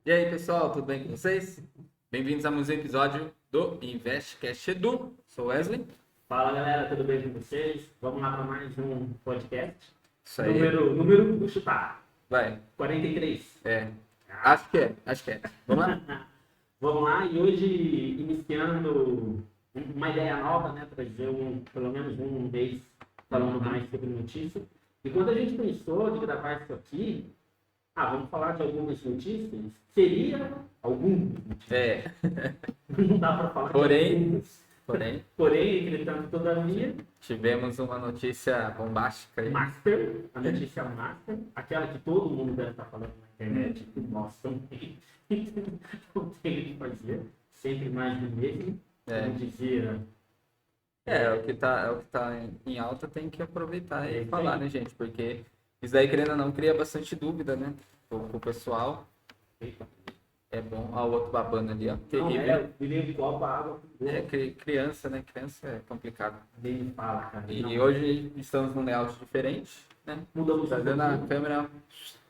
E aí, pessoal, tudo bem com vocês? Bem-vindos a mais um episódio do InvestCast Edu. Sou Wesley. Fala galera, tudo bem com vocês? Vamos lá para mais um podcast. Isso aí. Número, vou chutar. Vai. 43. Acho que é. Vamos lá? Vamos lá, e hoje iniciando uma ideia nova, né? Trazer pelo menos um mês falando mais sobre notícias. E quando a gente pensou de gravar isso aqui, vamos falar de algumas notícias? Seria algumas notícias. Não dá para falar de algumas. Porém, entretanto, todavia, tivemos uma notícia bombástica aí. a notícia master, aquela que todo mundo deve estar falando na internet, e nós também não tem o que fazer, sempre mais do mesmo, como dizia. O que tá em alta tem que aproveitar e falar, né, gente? Porque isso daí, querendo ou não, cria bastante dúvida, né? Pro pessoal. É bom. Ó, o outro babando ali, ó. Virei de copo, água. Criança, né? Criança é complicado. Nem fala, cara. E hoje estamos num layout diferente, né? Mudamos fazendo a câmera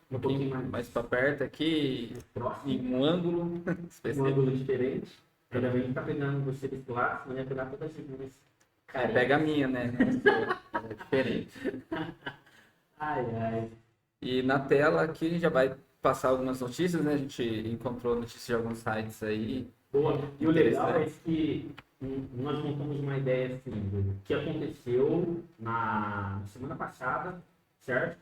um pouquinho mais para perto aqui, próximo, em um ângulo específico. Um ângulo diferente. Ainda bem que tá pegando você desse lado, senão ia pegar todas as minhas. Pega a minha, né? É diferente. Ai. E na tela aqui a gente já vai passar algumas notícias, né? A gente encontrou notícias de alguns sites aí. Boa. E o legal é que nós montamos uma ideia assim, do que aconteceu na semana passada, certo?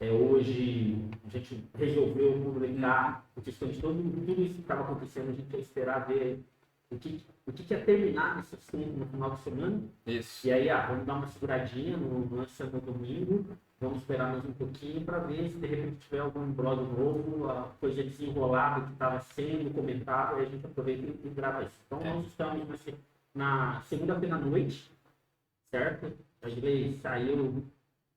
Hoje a gente resolveu publicar a questão de tudo isso que estava acontecendo, a gente ia esperar ver o que ia terminar nesse assunto no final de semana. Isso. E aí, vamos dar uma seguradinha no domingo, vamos esperar mais um pouquinho para ver se de repente tiver algum blog novo, a coisa desenrolada que estava sendo comentada, e a gente aproveita e grava isso. Então, nós estamos na segunda-feira à noite, certo? A gente saiu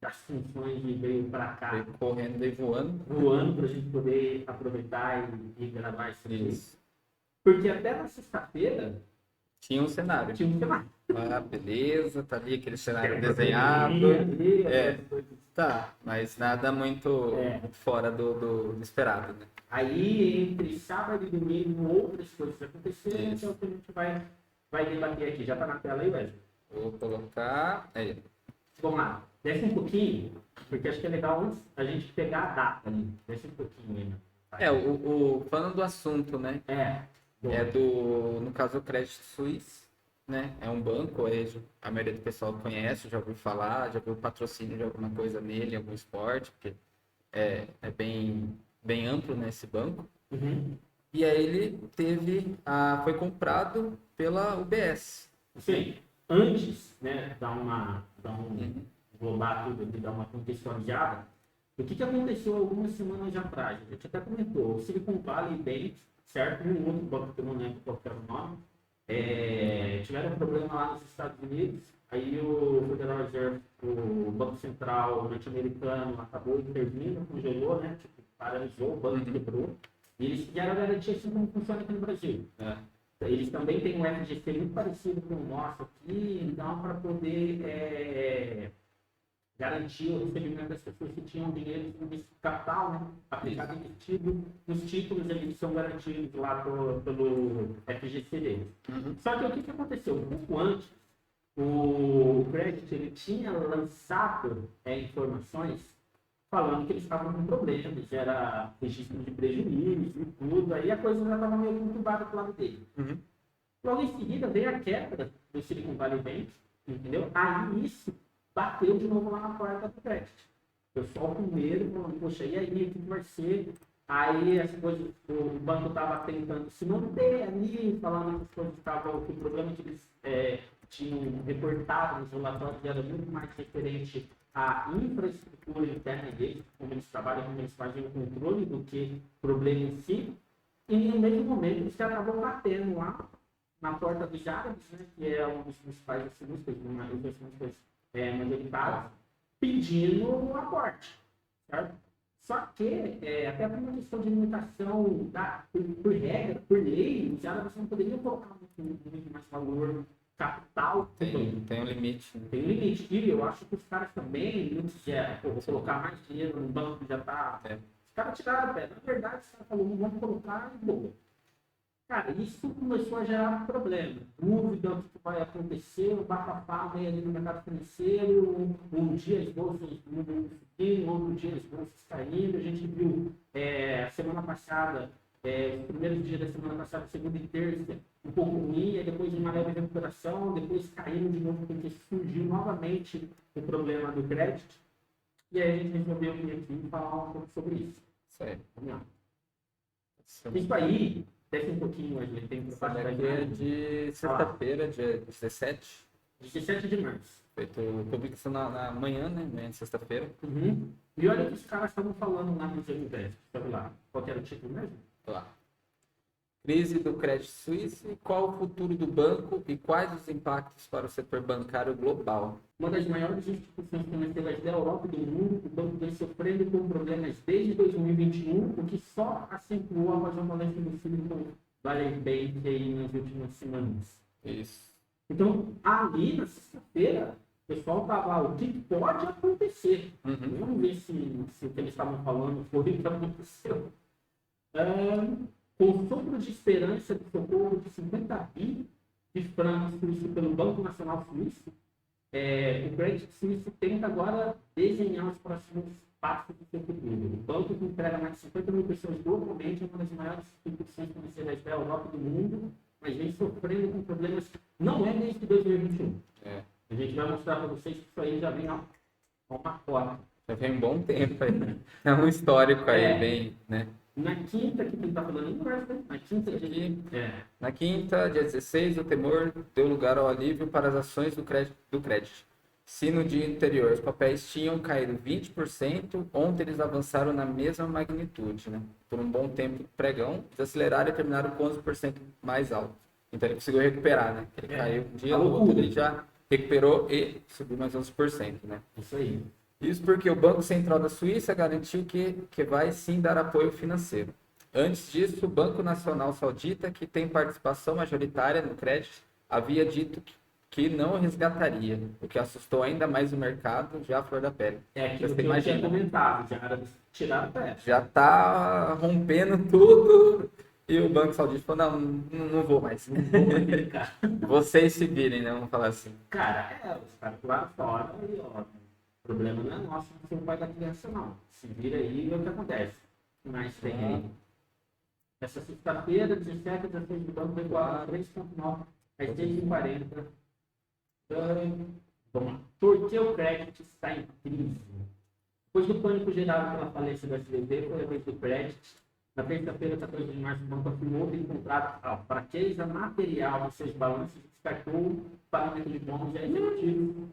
das funções e veio para cá. Veio correndo, veio voando. Voando para a gente poder aproveitar e gravar isso. Porque até na sexta-feira tinha um cenário. Beleza, tá ali aquele cenário desenhado. Tá, mas nada muito fora do esperado, né? Aí, entre sábado e domingo, outras coisas aconteceram, então a gente vai debater aqui. Já tá na tela aí, Wesley? Vou colocar. Aí. Vamos lá, desce um pouquinho, porque acho que é legal antes a gente pegar a data ali. Desce um pouquinho ainda. Falando do assunto, né? No caso, o Credit Suisse, né? É um banco, a maioria do pessoal conhece, já ouviu falar, já viu patrocínio de alguma coisa nele, algum esporte, porque é bem amplo, né, esse banco. Uhum. E aí ele foi comprado pela UBS. Sim, antes, né, dar um global tudo aqui, dar uma contextualizada, o que aconteceu algumas semanas atrás? A gente até comentou, o Silicon Valley Bank, certo? Um outro banco que eu não lembro qual era o nome, tiveram um problema lá nos Estados Unidos, aí o Federal Reserve, o Banco Central norte-americano, acabou intervindo, congelou, né? Paralisou, o banco quebrou, e eles fizeram a garantia assim como funciona aqui no Brasil. Eles também têm um FGC muito parecido com o nosso aqui, então para poder garantir o recebimento das pessoas que tinham dinheiro no capital, né? Aplicado investido nos títulos, eles são garantidos lá pelo FGC deles. Uhum. Só que o que aconteceu? Um pouco antes, o Credit ele tinha lançado informações falando que eles estavam com problemas, era registro de prejuízo e tudo, aí a coisa já estava meio conturbada do lado dele. Uhum. Logo em seguida veio a quebra do Silicon Valley Bank, entendeu? Aí isso bateu de novo lá na porta do Credit. O pessoal primeiro falando, poxa, e aí, o que vai ser? Aí as coisas, o banco estava tentando se manter ali, falando que as coisas estavam, que o problema que eles tinham reportado nos relatórios era muito mais referente à infraestrutura interna deles, como eles trabalham, como eles fazem o controle do que problema em si. E no mesmo momento eles já estavam batendo lá na porta dos árabes, né, que é um dos principais acionistas, uma das acionistas majoritárias, pedindo o aporte, certo? Só que, até por uma questão de limitação por regra, por lei, os árabes não poderiam colocar muito mais valor capital. Tem um limite. Né? Tem um limite. E eu acho que os caras também não quiseram, vou colocar mais dinheiro no banco que já está Os caras tiraram a pedra. Na verdade, os caras falaram, não vamos colocar e boa. Cara, isso começou a gerar problema. Dúvida do que vai acontecer, o bafafá vem ali no mercado financeiro, um dia as bolsas subindo, outro dia as bolsas caindo. A gente viu semana passada, os primeiros dias da semana passada, segunda e terça, um pouco ruim, aí depois uma leve recuperação, depois caíram de novo porque surgiu novamente o problema do crédito. E aí a gente resolveu vir aqui e falar um pouco sobre isso. Certo. Vamos lá. Isso aí, desce um pouquinho, a gente tem essa daqui é de sexta-feira, dia 17. 17 de março. Feito publicação na manhã, né? Manhã de sexta-feira. Uhum. E olha o que os caras estavam falando lá no Zenivest. Sabe lá? Qual que era o título mesmo? Lá. Crise do Credit Suisse, qual o futuro do banco e quais os impactos para o setor bancário global? Uma das maiores instituições financeiras da Europa e do mundo, o banco vem sofrendo com problemas desde 2021, o que só acentuou após a falência do Silicon Valley Bank aí nas últimas semanas. Isso. Então, ali na sexta-feira, o pessoal estava, o que pode acontecer? Uhum. Vamos ver se o que eles estavam falando foi o que aconteceu. Com o sopro de esperança de socorro de 50 bi de francos suíços pelo Banco Nacional Suíço, o Credit Suisse tenta agora desenhar os próximos passos do seu futuro. O banco que emprega mais de 50 mil pessoas globalmente é uma das maiores instituições financeiras da Europa e do mundo, mas vem sofrendo com problemas, não é desde 2021. A gente vai mostrar para vocês que isso aí já vem a uma cota. Já vem um bom tempo aí. É um histórico aí, bem, né? Na quinta, que quem está falando em março, né? Na quinta, dia 16, o temor deu lugar ao alívio para as ações do crédito. Se no dia anterior os papéis tinham caído 20%, ontem eles avançaram na mesma magnitude, né? Por um bom tempo pregão, desaceleraram e terminaram com 11% mais alto. Então ele conseguiu recuperar, né? Ele caiu um dia, no outro ele já recuperou e subiu mais 11%, né? Isso aí. Isso porque o Banco Central da Suíça garantiu que vai sim dar apoio financeiro. Antes disso, o Banco Nacional Saudita, que tem participação majoritária no crédito, havia dito que não resgataria, o que assustou ainda mais o mercado, já à flor da pele. Aquilo que eu tinha comentado, já era tirar o pé. Já está rompendo tudo e o Banco Saudita falou, não vou mais. Não vou mais brincar. Vocês se virem, né? Vamos falar assim. Cara, os caras lá fora e ó, o problema não é nosso, não ser o pai da criança, não. Se vira aí e vê o que acontece. Mas tem aí. Essa sexta-feira, 17, 16 do banco, regular 3,9 às 10h40. Vamos lá. Por que o crédito está em crise? Depois do pânico gerado pela falência do SVB, foi a vez do crédito. Na terça-feira, 14 de março, o banco afirmou ter encontrado a fraqueza material dos seus balanços e descartou o pagamento de bônus a executivos.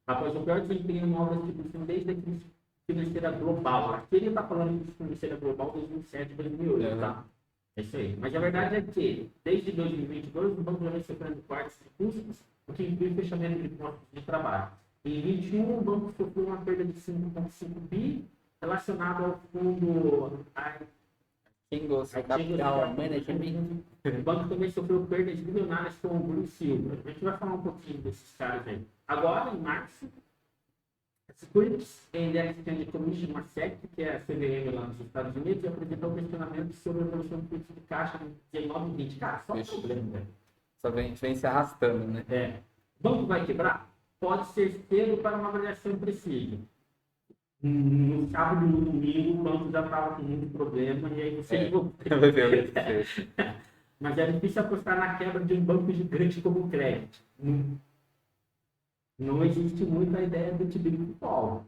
Após o pior desempenho em obras de distribuição desde a crise financeira global. Aqui ele está falando de crise financeira global 2007 e 2008, tá? É isso aí. Mas a verdade é que, desde 2022, o banco já vem sofrendo cortes de custos, o que inclui o fechamento de postos de trabalho. Em 2021, o banco sofreu uma perda de 5,5 bi relacionado ao fundo Capital Management. O banco também sofreu perdas bilionárias com o Bruce Silva. A gente vai falar um pouquinho desses caras aí. Agora, em março, a Securities and Exchange Commission, a SEC, que é a CVM lá nos Estados Unidos, apresentou um questionamento sobre a evolução do fluxo de caixa no 19 e 20. Cara, só um problema, velho. Só vem se arrastando, né? O banco vai quebrar? Pode ser cedo para uma avaliação precisa. No sábado e no domingo, o banco já estava com muito problema e aí você vai ver. Mas é difícil apostar na quebra de um banco gigante como o crédito. Não existe muito a ideia do Tibico Polo.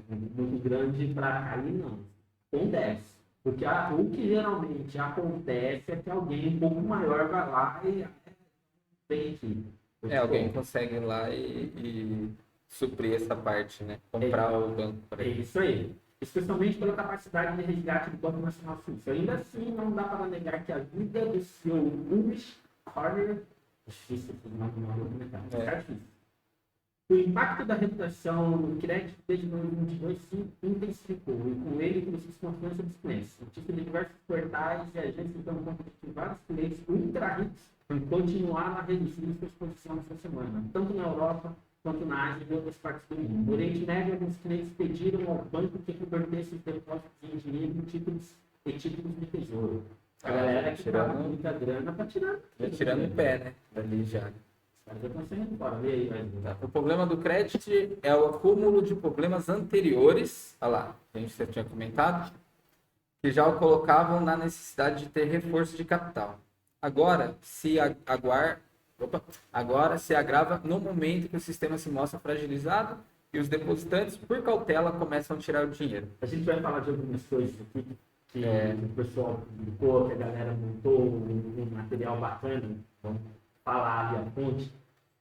Muito grande para cair, não. Acontece. Porque o que geralmente acontece é que alguém um pouco maior vai lá e vem aqui. Alguém consegue ir lá e suprir essa parte, né? Comprar o banco. É isso aí. Especialmente pela capacidade de resgate do Banco Nacional Suíço. Ainda assim, não dá para negar que a vida do seu Ulrich Corner... Difícil esse nome, O impacto da redução do crédito desde 2022 se intensificou e com ele cresceu a desconfiança dos clientes. Notícias de diversos portais e agências dão conta de que vários clientes ultra ricos continuaram a reduzir sua exposição essa semana, tanto na Europa quanto na Ásia e outras partes do mundo. No Oriente Médio, alguns clientes pediram ao banco que convertesse os depósitos em dinheiro em títulos de tesouro. A galera que tirava muita grana para tirar. Tirando o pé, né? Dali já. O problema do crédito é o acúmulo de problemas anteriores, olha lá, a gente já tinha comentado, que já o colocavam na necessidade de ter reforço de capital. Agora se agrava no momento que o sistema se mostra fragilizado e os depositantes, por cautela, começam a tirar o dinheiro. A gente vai falar de algumas coisas aqui que o pessoal publicou, que a galera montou um material bacana, vamos falar ali a fonte.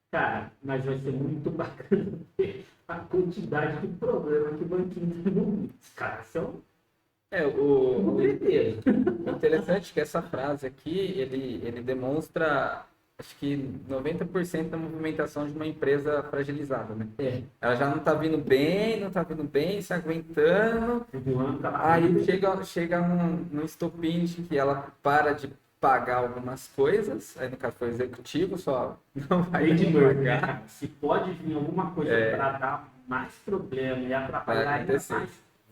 Cara, mas vai ser muito bacana ver a quantidade de problemas que o banquinho tem no mundo. Os caras são o interessante é que essa frase aqui, ele demonstra, acho que 90% da movimentação de uma empresa fragilizada, né? Ela já não está vindo bem, se aguentando, aí chega num estopim de que ela para de pagar algumas coisas, aí no caso foi o executivo, só não vai pagar. Se pode vir alguma coisa para dar mais problema e atrapalhar ainda mais,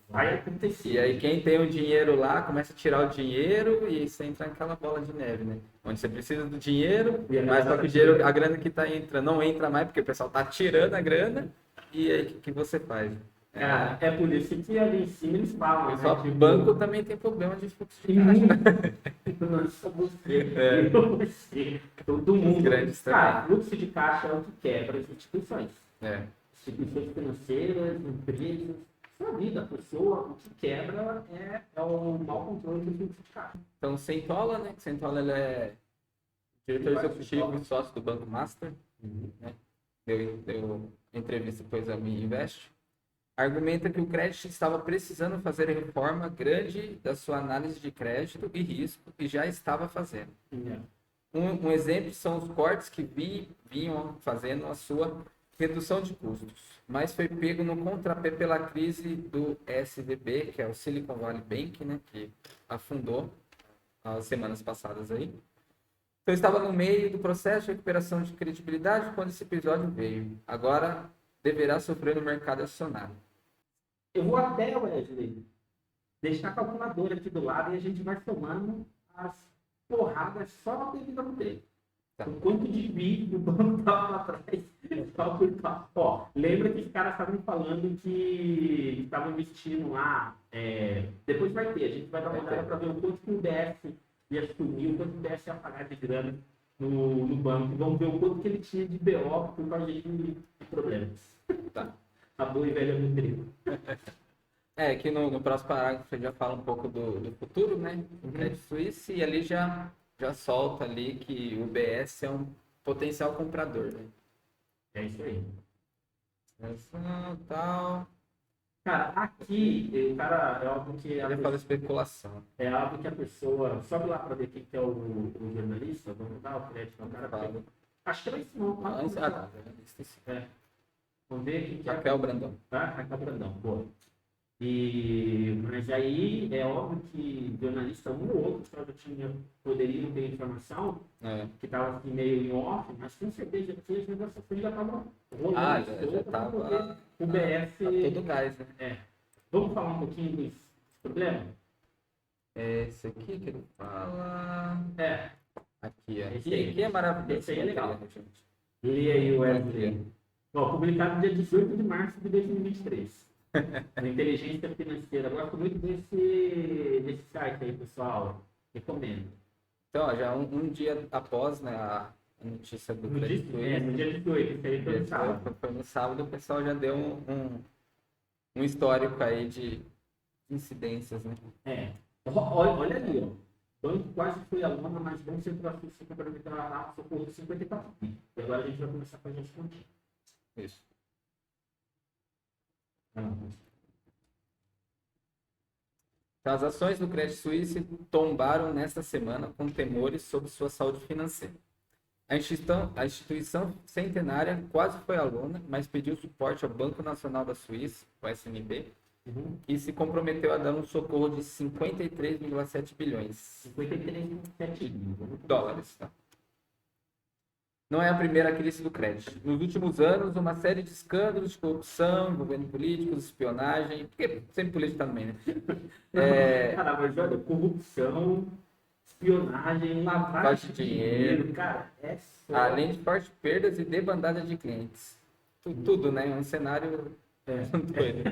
vai acontecer. E aí quem tem o dinheiro lá começa a tirar o dinheiro e você entra naquela bola de neve, né? Onde você precisa do dinheiro, mas só que o dinheiro, a grana que está entrando não entra mais porque o pessoal está tirando a grana e aí o que você faz? É por isso que ali em cima eles falam. Só que o banco também tem problema de fluxo de caixa. Não só você, todo mundo. Grandes cara, fluxo de caixa é o que quebra as instituições. Instituições financeiras, empresas, sua vida, a pessoa, o que quebra é o mau controle do fluxo de caixa. Então, Centola, né? Centola ele é diretor executivo e sócio do Banco Master. Né? Deu entrevista depois a Me Invest. Argumenta que o crédito estava precisando fazer reforma grande da sua análise de crédito e risco e já estava fazendo. Um exemplo são os cortes que vinham fazendo a sua redução de custos, mas foi pego no contrapé pela crise do SVB, que é o Silicon Valley Bank, né, que afundou as semanas passadas aí. Então, estava no meio do processo de recuperação de credibilidade quando esse episódio veio. Agora deverá sofrer no mercado acionário. Eu vou até, Wesley, deixar a calculadora aqui do lado e a gente vai somando as porradas só na devida dele. O quanto de vídeo o banco estava atrás. Lembra que os caras estavam falando que estavam investindo lá. Depois vai ter, a gente vai dar uma olhada para ver o quanto que o BS ia assumir, o quanto que o BS ia pagar de grana no banco. Vamos ver o quanto que ele tinha de BO por causa de problemas. A boa e velha no trigo. Que no próximo parágrafo a gente já fala um pouco do futuro, né? Do Credit Suisse, e ali já solta ali que o BS é um potencial comprador, né? É isso aí. Tal. Cara, aqui, o cara, é algo que... Ele fala especulação. É algo que a pessoa... Sobe lá para ver quem que é o jornalista, vamos dar o crédito ao cara. Fala. Acho que era isso não. Vamos ver quem que é. Raquel Brandão. Raquel Brandão, boa. Mas aí é óbvio que jornalista um ou outro só poderiam ter informação que estava assim, meio em off, mas com certeza que as negociações já estavam rolando. Já estava. O BF. Tá todo gás, né? Vamos falar um pouquinho desse problema? Esse aqui que ele fala. Aqui, Esse aqui é maravilhoso. Esse aí é legal. Lê aí o Wesley. Publicado dia 18 de março de 2023. A inteligência financeira. Eu gosto muito desse site aí, pessoal. Recomendo. Então, já um dia após, né, a notícia do Credit Suisse. No dia 18, isso aí foi no sábado. Foi no sábado, o pessoal já deu um histórico aí de incidências, né? Olha ali, ó. O banco quase foi a lona, mas Banco Central Suíça comprometeu a socorro de 54 bi. E agora a gente vai começar a fazer esse pontinho. Isso. Então, as ações do Credit Suisse tombaram nesta semana com temores sobre sua saúde financeira. A instituição centenária quase foi à lona, mas pediu suporte ao Banco Nacional da Suíça, o SNB, e se comprometeu a dar um socorro de 53,7 bilhões. 53,7 dólares. Tá? não é a primeira crise do crédito. Nos últimos anos, uma série de escândalos de corrupção envolvendo políticos, espionagem, porque sempre político também, né? Cara, mas olha, corrupção, espionagem, lavagem de dinheiro, cara, é só... Além de fortes perdas e debandada de clientes. Tudo, né? Um cenário doido.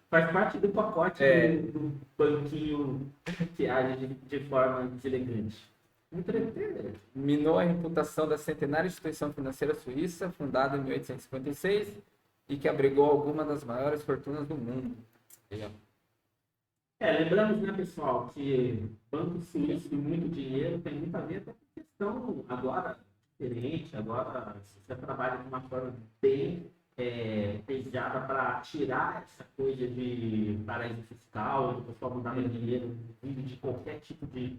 Faz parte do pacote do banquinho que age de forma deselegante. Minou a reputação da centenária instituição financeira suíça, fundada em 1856, e que abrigou algumas das maiores fortunas do mundo. Lembramos, né, pessoal, que banco suíço e muito dinheiro tem muito a ver com a questão agora diferente, agora você trabalha de uma forma bem pesada para tirar essa coisa de paraíso fiscal, o pessoal mandava dinheiro vindo de qualquer tipo de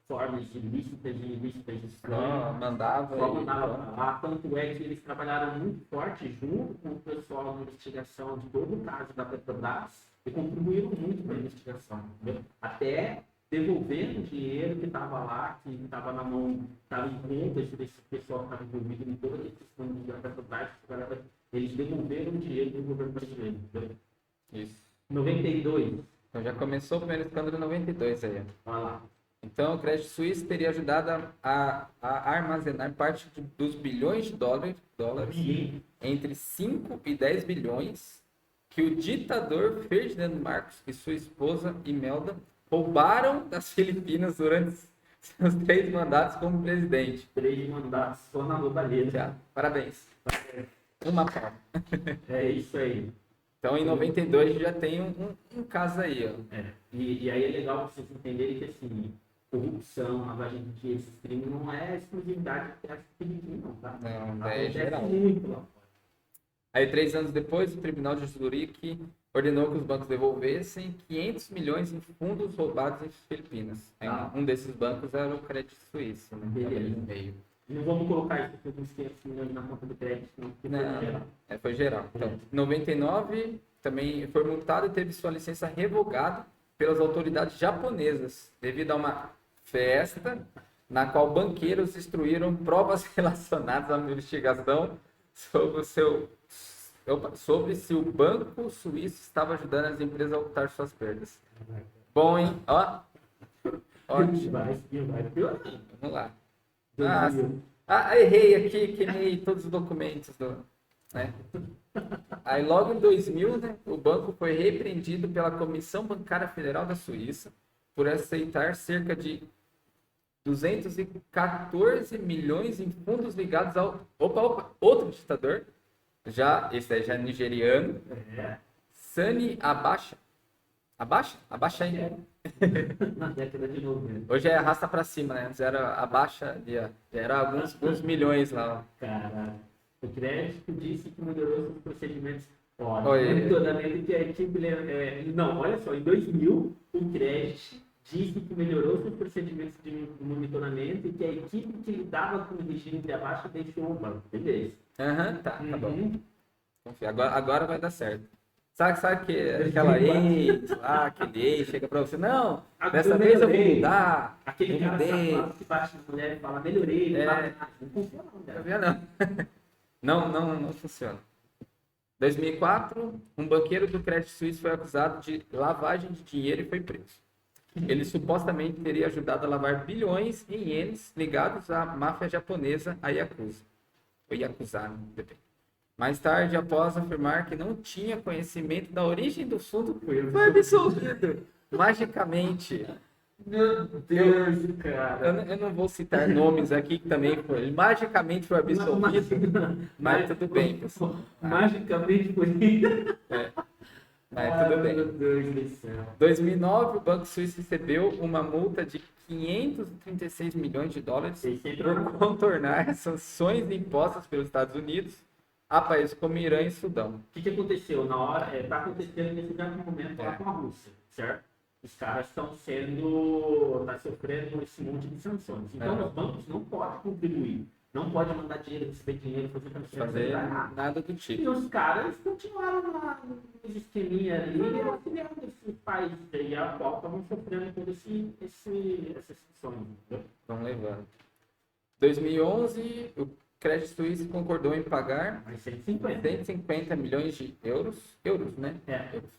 formas ilícitas e ilícitas estranhas. Mandava lá. Tanto é que eles trabalharam muito forte junto com o pessoal na investigação de todo o caso da Petrobras e contribuíram muito para a investigação. Entendeu? Até devolvendo o dinheiro que estava lá, que estava na mão, estava em conta desse pessoal que estava envolvido em toda a questão da Petrobras, eles devolveram o dinheiro do governo brasileiro. Entendeu? Isso. 92. Então já começou o primeiro escândalo em 92 aí. Olha lá. Então, o crédito suíço teria ajudado a armazenar parte dos bilhões de dólares entre 5 e 10 bilhões que o ditador Ferdinando Marcos e sua esposa Imelda roubaram das Filipinas durante seus 3 mandatos como presidente. 3 mandatos só na roubalheira. Parabéns. Uma palma. É isso aí. Então, em 92 já tem um caso aí, ó. E aí é legal vocês entenderem que, assim, corrupção, lavagem de dinheiro, esse crime não é exclusividade do crédito filipino, não, tá? Não, é geral. Muito lá fora. Aí, 3 anos depois, o Tribunal de Zurique ordenou que os bancos devolvessem 500 milhões em fundos roubados em Filipinas. Um desses bancos era o Crédito Suíço, né? Beleza. No meio. Não vamos colocar isso porque uns 500 milhões na conta do crédito, não, porque foi geral. Foi geral. Então, em 99, também foi multado e teve sua licença revogada pelas autoridades japonesas, devido a uma festa na qual banqueiros destruíram provas relacionadas à investigação sobre se o banco suíço estava ajudando as empresas a ocultar suas perdas. Bom, hein? Ó. Ótimo. Vamos lá. Errei aqui, queimei todos os documentos. Né? Aí logo em 2000, né, o banco foi repreendido pela Comissão Bancária Federal da Suíça por aceitar cerca de 214 milhões em fundos ligados ao... outro ditador, esse aí já é nigeriano, Sani Abacha. Abaixa aí. Na década de 90. Hoje é arrasta pra cima, né? Antes era abaixa, já era alguns milhões lá. Caraca. O crédito disse que melhorou os procedimentos. Monitoramento que a equipe... Não, olha só, em 2000, o crédito disse que melhorou seus procedimentos de monitoramento e que a equipe que lidava com o regime de abaixo deixou o banco. Beleza. Tá bom. Confia. Agora vai dar certo. Sabe que aquela ex lá, aquele ex chega pra você, não, dessa vez eu vou mudar. Aquele cara safado que bate na mulher e fala, melhorei, não funciona não funciona. 2004, um banqueiro do Crédito Suíço foi acusado de lavagem de dinheiro e foi preso. Ele supostamente teria ajudado a lavar bilhões em ienes ligados à máfia japonesa, a Yakuza. Ou Yakuza, depende. Mais tarde, após afirmar que não tinha conhecimento da origem do fundo, foi absolvido magicamente. Meu Deus, cara. Eu não vou citar nomes aqui que também foi. Ele magicamente foi absolvido, mas tudo bem, pessoal. Magicamente foi. Mas tudo bem. Meu Deus do céu. 2009, o Banco Suíço recebeu uma multa de 536 milhões de dólares por contornar sanções impostas pelos Estados Unidos a países como Irã e Sudão. O que aconteceu? Na hora, está acontecendo nesse exato momento lá com a Rússia, certo? Os caras estão sofrendo esse monte de sanções. Então, os bancos não podem contribuir, não podem mandar dinheiro, receber dinheiro, fazer transferência, nada do tipo. E os caras continuaram lá nos esqueminha ali, auxiliando esses países aí, a qual estavam sofrendo todas essas sanções. Vão levando. 2011, o Credit Suisse concordou em pagar 150 milhões de euros, né? Euros.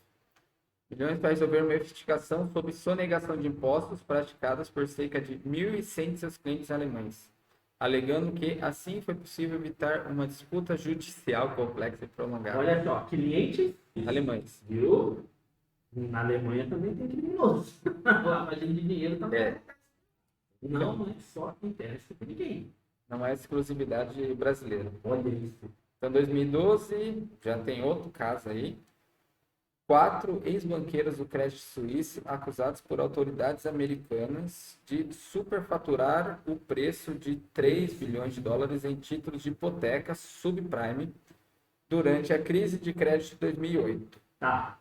Milhões para resolver uma investigação sobre sonegação de impostos praticadas por cerca de 1.100 de seus clientes alemães, alegando que assim foi possível evitar uma disputa judicial complexa e prolongada. Olha só, clientes alemães. Viu? Na Alemanha também tem criminosos. Lavagem de dinheiro também. Não é só interesse de ninguém. Não é exclusividade brasileira. Olha isso. Então, 2012, já tem outro caso aí. 4 ex-banqueiros do Credit Suisse acusados por autoridades americanas de superfaturar o preço de 3 bilhões de dólares em títulos de hipoteca subprime durante a crise de crédito de 2008. Tá.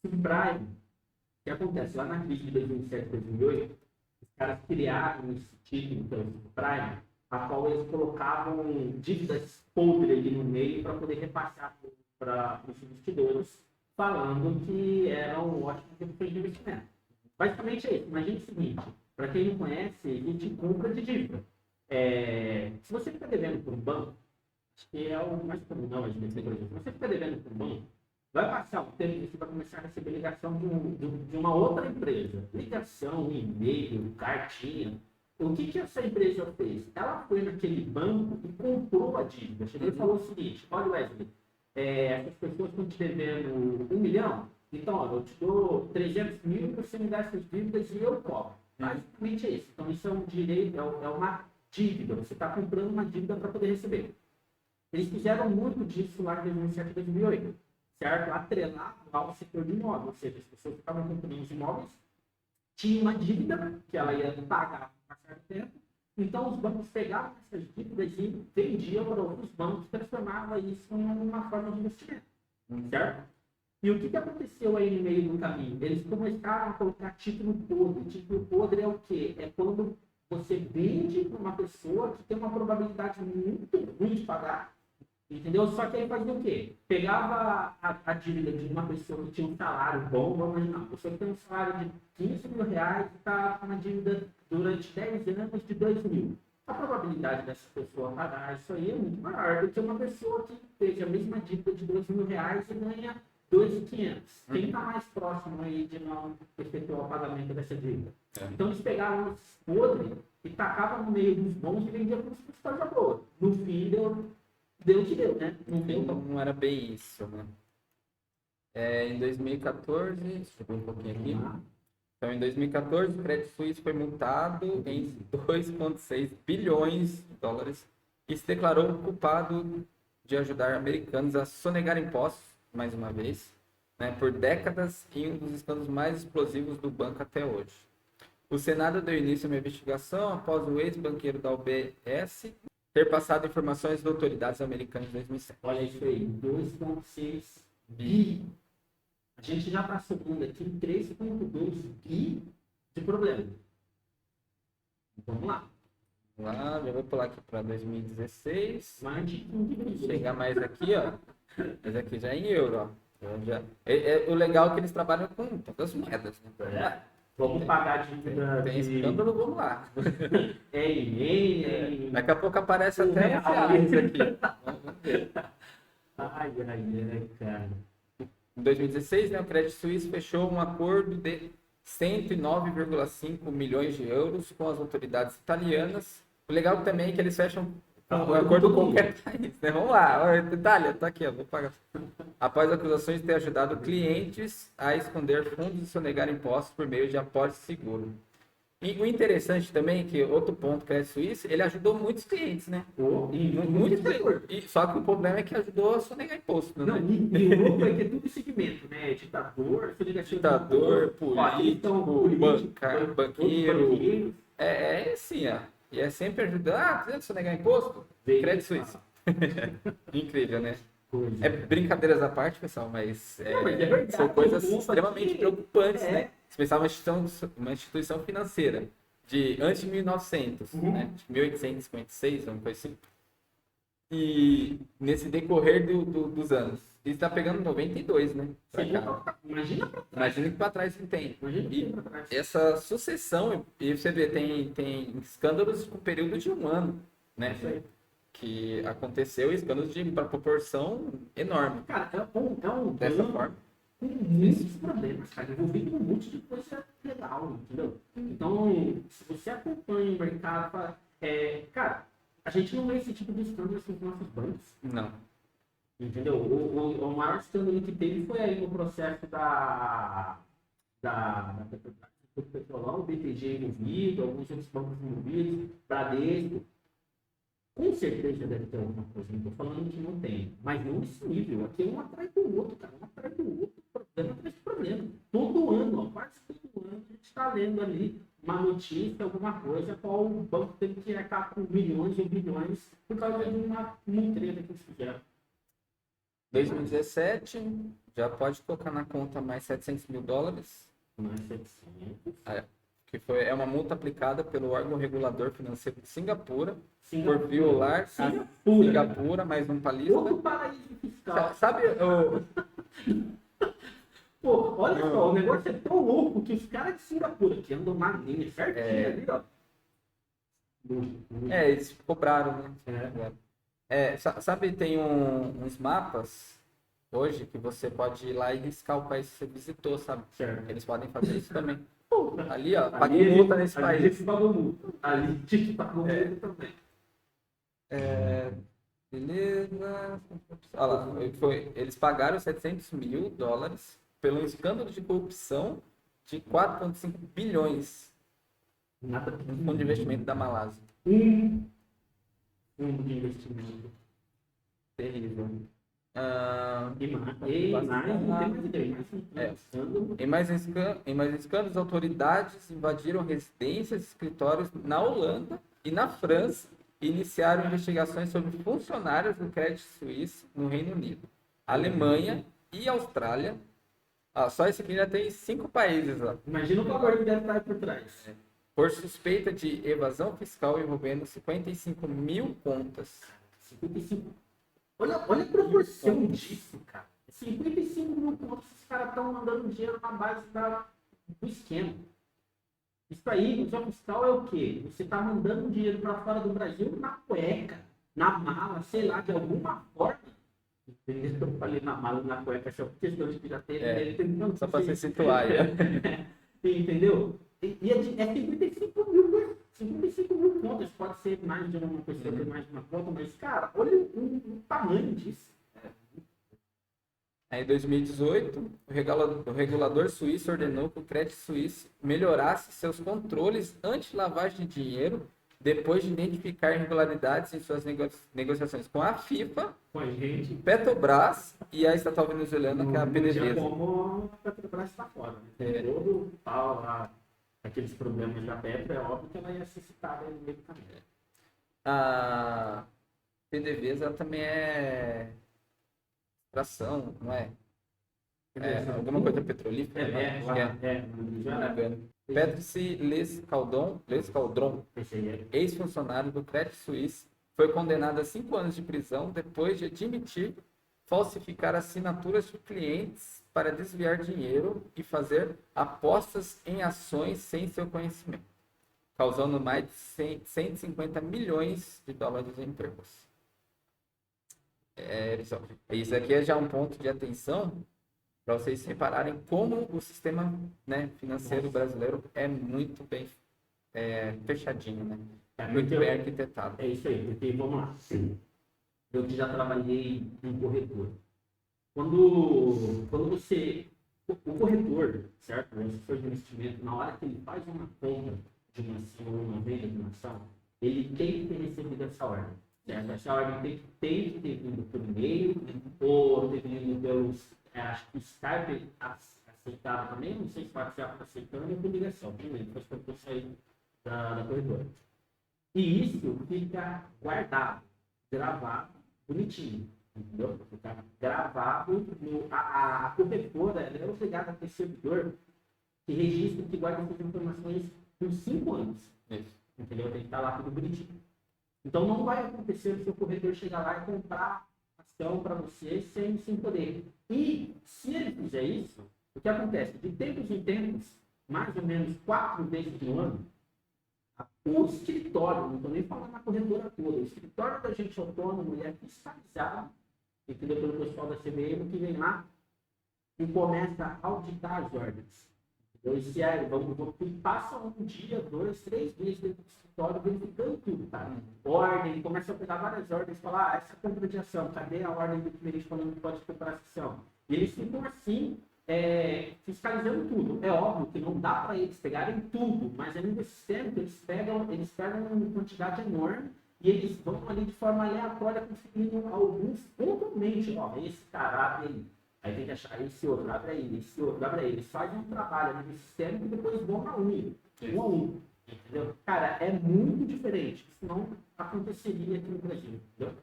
Subprime, o que acontece? Lá na crise de 2007 e 2008, os caras criaram esse título, que é o subprime, a qual eles colocavam dívidas podres ali no meio para poder repassar para os investidores, falando que era um ótimo tipo de investimento. Basicamente é isso. Imagina o seguinte, para quem não conhece, existe compra de dívida. Se você fica devendo por um banco, acho que é o mais comum, não, se você fica devendo por um banco, vai passar um tempo que você vai começar a receber ligação de uma outra empresa. Ligação, e-mail, cartinha. O que essa empresa fez? Ela foi naquele banco e comprou a dívida. Chegou e falou o seguinte, olha Wesley, essas pessoas estão te devendo 1 milhão, então olha, eu te dou 300 mil e você me dá essas dívidas e eu cobro. Basicamente é isso. Então isso é um direito, é uma dívida. Você está comprando uma dívida para poder receber. Eles fizeram muito disso lá em 2007 e 2008, certo? Atrelado ao setor de imóvel, ou seja, as pessoas que estavam comprando os imóveis tinham uma dívida que ela ia pagar por passar do tempo. Então, os bancos pegavam essas dívidas e vendiam para outros bancos, transformavam isso em uma forma de investimento, certo? E o que aconteceu aí no meio do caminho? Eles começaram a colocar título podre. Título podre é o quê? É quando você vende para uma pessoa que tem uma probabilidade muito ruim de pagar, entendeu? Só que aí fazia o quê? Pegava a dívida de uma pessoa que tinha um salário bom, vamos imaginar, uma pessoa que tem um salário de 15 mil reais e está com uma dívida durante 10 anos de 2 mil. A probabilidade dessa pessoa pagar isso aí é muito maior do que uma pessoa que fez a mesma dívida de 2 mil reais e ganha 2.500. Quem está mais próximo aí de não efetuar o pagamento dessa dívida? Então eles pegavam os podres e tacavam no meio dos bons e vendiam como se fosse coisa boa. No fim, deu o que deu, né? Não era bem isso, né? Em 2014, deixa eu ver um pouquinho aqui. Então, em 2014, o Credit Suisse foi multado em 2,6 bilhões de dólares e se declarou culpado de ajudar americanos a sonegar impostos, mais uma vez, né, por décadas, em um dos escândalos mais explosivos do banco até hoje. O Senado deu início a uma investigação após o ex-banqueiro da UBS ter passado informações das autoridades americanas em 2007. Olha isso aí, 2,6 bi. A gente já está subindo aqui em 3,2 bi de problema. Vamos lá. Já vou pular aqui para 2016. Mais de chegar mais aqui, ó. Mas aqui já é em euro, ó. O legal é que eles trabalham com todas as moedas, né? Vamos pagar a dívida. Tem escândalo, vamos lá. Daqui a pouco aparece até reais aqui. Vamos ver. Ai, cara. Em 2016, né, o Credit Suisse fechou um acordo de 109,5 milhões de euros com as autoridades italianas. O legal também é que eles fecham um acordo com qualquer país, né? Vamos lá, Itália, tá aqui, ó, vou pagar. Após acusações de ter ajudado clientes a esconder fundos e sonegar impostos por meio de apósito seguro. E o interessante também é que, outro ponto, Credit Suisse, ele ajudou muitos clientes, né? Só que o problema é que ajudou a sonegar imposto, né? Não, e o louco é que é tudo segmento, né? Ditador, político, banqueiro. É assim, ó. E é sempre ajudar, precisa sonegar imposto? Credit Suisse. Incrível, né? É brincadeiras à parte, pessoal, mas são coisas extremamente preocupantes, né? Se pensar uma instituição financeira de antes de 1900, né? De 1856, uma coisa assim. E nesse decorrer dos anos. Ele está pegando 92, né? Imagina que para trás não tem. E essa sucessão, e você vê, tem escândalos com período de um ano, né? Que aconteceu escândalos de uma proporção enorme. Cara, é um dessa forma. Com muitos problemas, cara, envolvido um monte de coisa legal, entendeu? Então, se você acompanha o mercado, cara, a gente não vê esse tipo de escândalo assim com nossos bancos. Não. Entendeu? O maior escândalo que teve foi aí no processo da Petrolão, o BTG envolvido, alguns outros bancos envolvidos, Bradesco. Com certeza deve ter alguma coisa, não estou falando que não tem, mas não nesse nível. Aqui é um atrás do outro, cara, um atrás do outro, problema atrás de problema. Todo ano, quase todo ano, a gente está lendo ali uma notícia, alguma coisa, qual o banco teve que arcar com milhões ou bilhões por causa de uma treta que eles fizeram. 2017, já pode colocar na conta mais $700 mil. Mais 700. É uma multa aplicada pelo órgão regulador financeiro de Singapura. Por violar Singapura, mais um palista. Outro paraíso fiscal. Sabe o... Pô, olha só, o negócio é tão louco que os caras de Singapura, que andam na linha certinho ali, ó. Eles cobraram, né? Sabe, tem uns mapas hoje que você pode ir lá e riscar o país que você visitou, sabe? Certo. Eles podem fazer isso também. Ali, ó, paguei multa nesse país. Ali se pagou multa. Ali te pagou multa também. Beleza. Olha lá, eles pagaram $700 mil pelo escândalo de corrupção de 4,5 bilhões no fundo de investimento da Malásia. Fundo de investimento. Terrível. Em mais escândalos, autoridades invadiram residências e escritórios na Holanda e na França e iniciaram investigações sobre funcionários do Credit Suisse no Reino Unido, Alemanha e Austrália. Só esse aqui já tem 5 países lá. Imagina o valor que deve estar por trás. Por suspeita de evasão fiscal envolvendo 55 mil contas. 55. Olha a proporção disso, cara. 55 mil contas, esses caras estão mandando dinheiro na base do esquema. Isso aí, evasão fiscal é o quê? Você está mandando dinheiro para fora do Brasil na cueca, na mala, sei lá, de alguma forma. Entendeu? Eu falei na mala, na cueca, só por questão de pirateria. Só para se situar. Entendeu? E é 55 mil contas. Pode ser mais de uma pessoa, mais de uma conta, mas, cara, olha o tamanho disso. Em 2018, o regulador suíço ordenou que o Credit Suisse melhorasse seus controles anti-lavagem de dinheiro depois de identificar irregularidades em suas negociações com a FIFA, com a gente, Petrobras e a estatal venezuelana, que é a PDVSA. Como a Petrobras está fora. Né? Todo pau lá, aqueles problemas da Petro, é óbvio que ela ia ser citada no meio do caminho. A PDVSA também é extração, não é? Alguma coisa petrolífera? Patrice Lescaldron, ex-funcionário do Credit Suisse, foi condenado a 5 anos de prisão depois de admitir falsificar assinaturas de clientes para desviar dinheiro e fazer apostas em ações sem seu conhecimento, causando mais de 150 milhões de dólares em perdas. Isso aqui é já um ponto de atenção para vocês separarem como o sistema, né, financeiro brasileiro é muito bem fechadinho, né? Muito bem arquitetado. É isso aí, porque vamos lá. Eu que já trabalhei em corretor. Quando você... O corretor, certo? O assessor de investimento, na hora que ele faz uma compra de uma ação ou uma venda de uma ação, ele tem que ter recebido essa ordem. Certo? Essa ordem tem que ter vindo por e-mail ou ter vindo pelos... acho que o Skype aceitava também, não sei se o WhatsApp está aceitando, e por ligação, primeiro, depois que eu saí da corretora. E isso fica guardado, gravado, bonitinho, entendeu? Fica gravado, a corretora é obrigada a ter servidor que registra, que guarda essas informações por 5 anos. Isso. Entendeu? Tem que estar lá tudo bonitinho. Então não vai acontecer o seu corretor chegar lá e comprar ação para você sem poder. E se ele fizer isso, o que acontece? De tempos em tempos, mais ou menos 4 vezes no ano, o escritório, não estou nem falando na corretora toda, o escritório da agente autônomo ele é fiscalizado, entendeu? Pelo pessoal da CVM que vem lá e começa a auditar as ordens. Então, passa um dia, 2, 3 dias dentro do escritório verificando tudo, tá? Ordem, começa a pegar várias ordens, falar, essa compra de ação, cadê a ordem do cliente falando que pode comprar essa ação? E eles ficam assim, fiscalizando tudo. É óbvio que não dá para eles pegarem tudo, mas é nesse sistema que eles pegam uma quantidade enorme e eles vão ali de forma aleatória conseguindo alguns pontualmente, ó, esse cara abre aí. Aí tem que achar esse outro, abre aí, esse outro, abre aí. Eles fazem um trabalho ali no sistema e depois vão a um a um. Entendeu? Cara, é muito diferente. Isso não aconteceria aqui no Brasil, entendeu?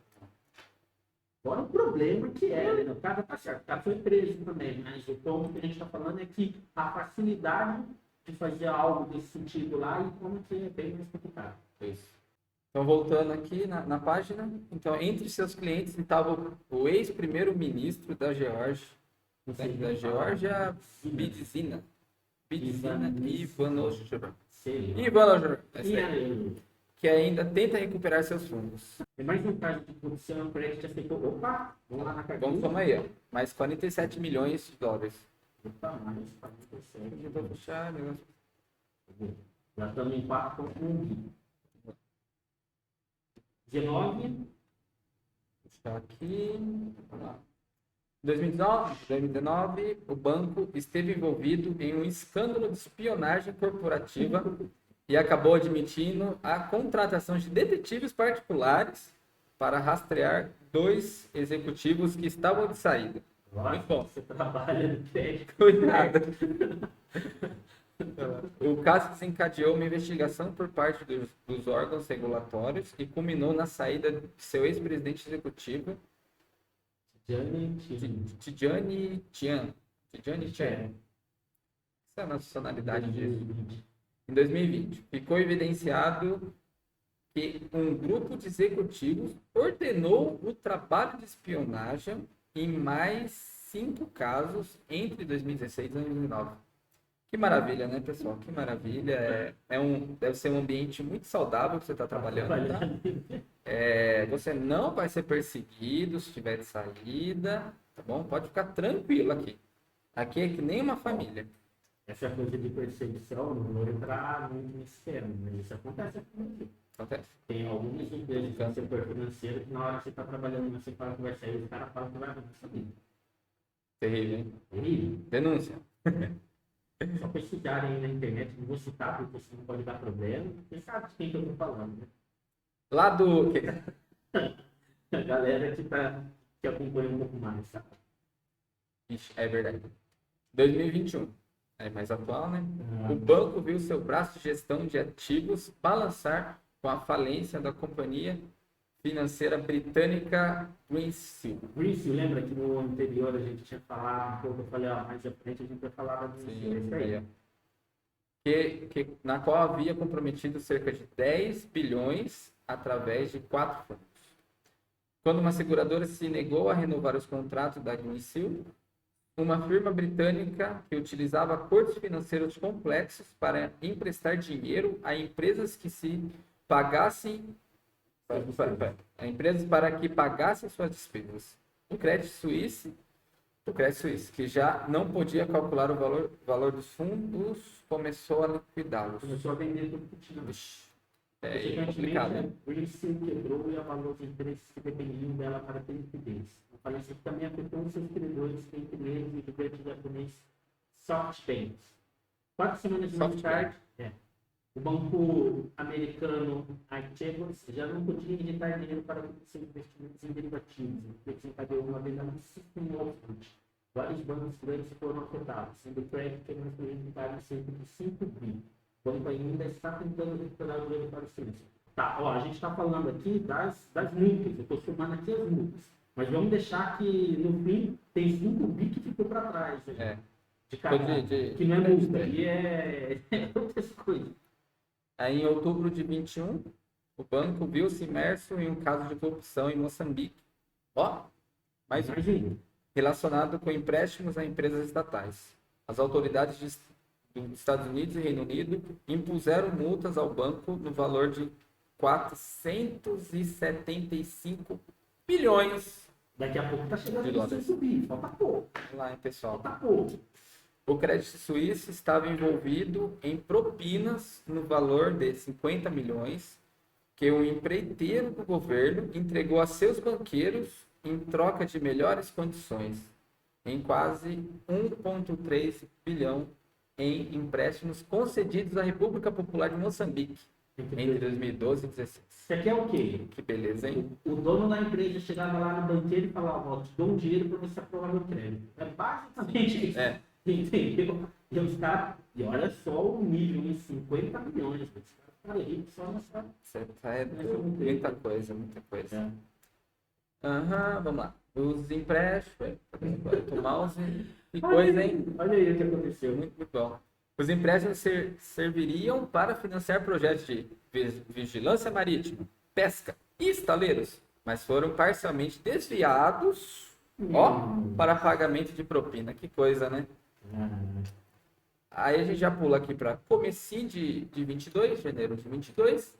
Agora o problema que né? O cara tá certo, o cara foi preso também, mas o ponto que a gente está falando é que a facilidade de fazer algo desse sentido lá e como que é bem mais complicado. Isso. Então, voltando aqui na página, então, entre seus clientes estava o ex-primeiro-ministro da Geórgia, Bidzina Ivanov, que ainda tenta recuperar seus fundos. Tem mais um caso de corrupção, o crédito aceitou. Opa, vamos lá na carteira. Vamos tomar aí, ó. Mais 47 milhões de dólares. Opa, mais 47. Eu vou puxar, né? Já estamos em 4,1. 19. Puxar aqui. Vamos lá. Em 2019, o banco esteve envolvido em um escândalo de espionagem corporativa e acabou admitindo a contratação de detetives particulares para rastrear 2 executivos que estavam de saída. Muito bom. Você trabalha no crédito. Cuidado. O caso desencadeou uma investigação por parte dos órgãos regulatórios e culminou na saída de seu ex-presidente executivo, Tidjane Tian. Essa é a nacionalidade disso. Em 2020, ficou evidenciado que um grupo de executivos ordenou o trabalho de espionagem em mais 5 casos entre 2016 e 2019. Que maravilha, né, pessoal? Que maravilha. Deve ser um ambiente muito saudável que você está trabalhando, tá? Você não vai ser perseguido se tiver de saída, tá bom? Pode ficar tranquilo aqui. Aqui é que nem uma família. Essa coisa de perseguição, não vou entrar muito nesse tema, mas isso acontece aqui no Brasil. Acontece. Tem algumas empresas do setor financeiro que na hora que você está trabalhando, você fala que vai sair, o cara fala que vai arrumar essa vida. Terrível, hein? Terrível. Denúncia. Só pesquisarem aí na internet, não vou citar porque senão pode dar problema. Você sabe de quem que eu estou falando, né? Lá do... A galera que acompanha um pouco mais, sabe? Ixi, é verdade. 2021. É mais atual, né? O banco viu seu braço de gestão de ativos balançar com a falência da companhia financeira britânica Greensill. Greensill, lembra que no anterior a gente tinha falado um pouco, eu falei, mais à frente a gente vai falar da Greensill. Na qual havia comprometido cerca de 10 bilhões através de 4 fundos. Quando uma seguradora se negou a renovar os contratos da Greensill, uma firma britânica que utilizava acordos financeiros complexos para emprestar dinheiro a empresas que se pagassem para que pagassem suas despesas. O Credit Suisse, que já não podia calcular o valor dos fundos, começou a liquidá-los. Começou a vender tudo que tinha. É complicado, né? O Greensill quebrou e abalou os interesses que dependiam dela para ter liquidez. A falência também afetou os seus credores, entre eles o gigante japonês SoftBank. 4 semanas mais tarde, o banco americano Archegos já não podia injetar dinheiro para seus investimentos em derivativos, o que desencadeou uma venda maciça em Wall Street. Vários bancos grandes foram afetados, sendo o crédito que não foi imputado em cerca de 5 bi. O banco ainda está tentando recuperar o dinheiro para o serviço. Tá, a gente está falando aqui das multas, eu estou somando aqui as multas. Mas vamos deixar que no fim tem 5 bi que ficou para trás. De cagada, que não é multa, e é outras coisas. Aí, em outubro de 21, o banco viu-se imerso em um caso de corrupção em Moçambique. Ó, mais um. Relacionado com empréstimos a empresas estatais. As autoridades dos Estados Unidos e Reino Unido impuseram multas ao banco no valor de 475 bilhões. Daqui a pouco está chegando a subir. Falta pouco. Vamos lá, hein, pessoal. Falta pouco. O Credit Suisse estava envolvido em propinas no valor de 50 milhões que um empreiteiro do governo entregou a seus banqueiros em troca de melhores condições, em quase 1,3 bilhão em empréstimos concedidos à República Popular de Moçambique entre 2012 e 2016. Isso aqui é o quê? Que beleza, hein? O dono da empresa chegava lá no banqueiro e falava, ó, te dou um dinheiro para você aprovar meu crédito. É basicamente isso. Entendeu? E os caras, e olha só o nível, em 50 milhões. Os caras ricos só nessa. Você tá muita coisa, muita coisa. Vamos lá. Os empréstimos. O mouse. Que coisa, hein? Olha aí o que aconteceu. Muito bom. Os empréstimos serviriam para financiar projetos de vigilância marítima, pesca e estaleiros, mas foram parcialmente desviados para pagamento de propina. Que coisa, né? Aí a gente já pula aqui para comecinho de 22, janeiro de 22.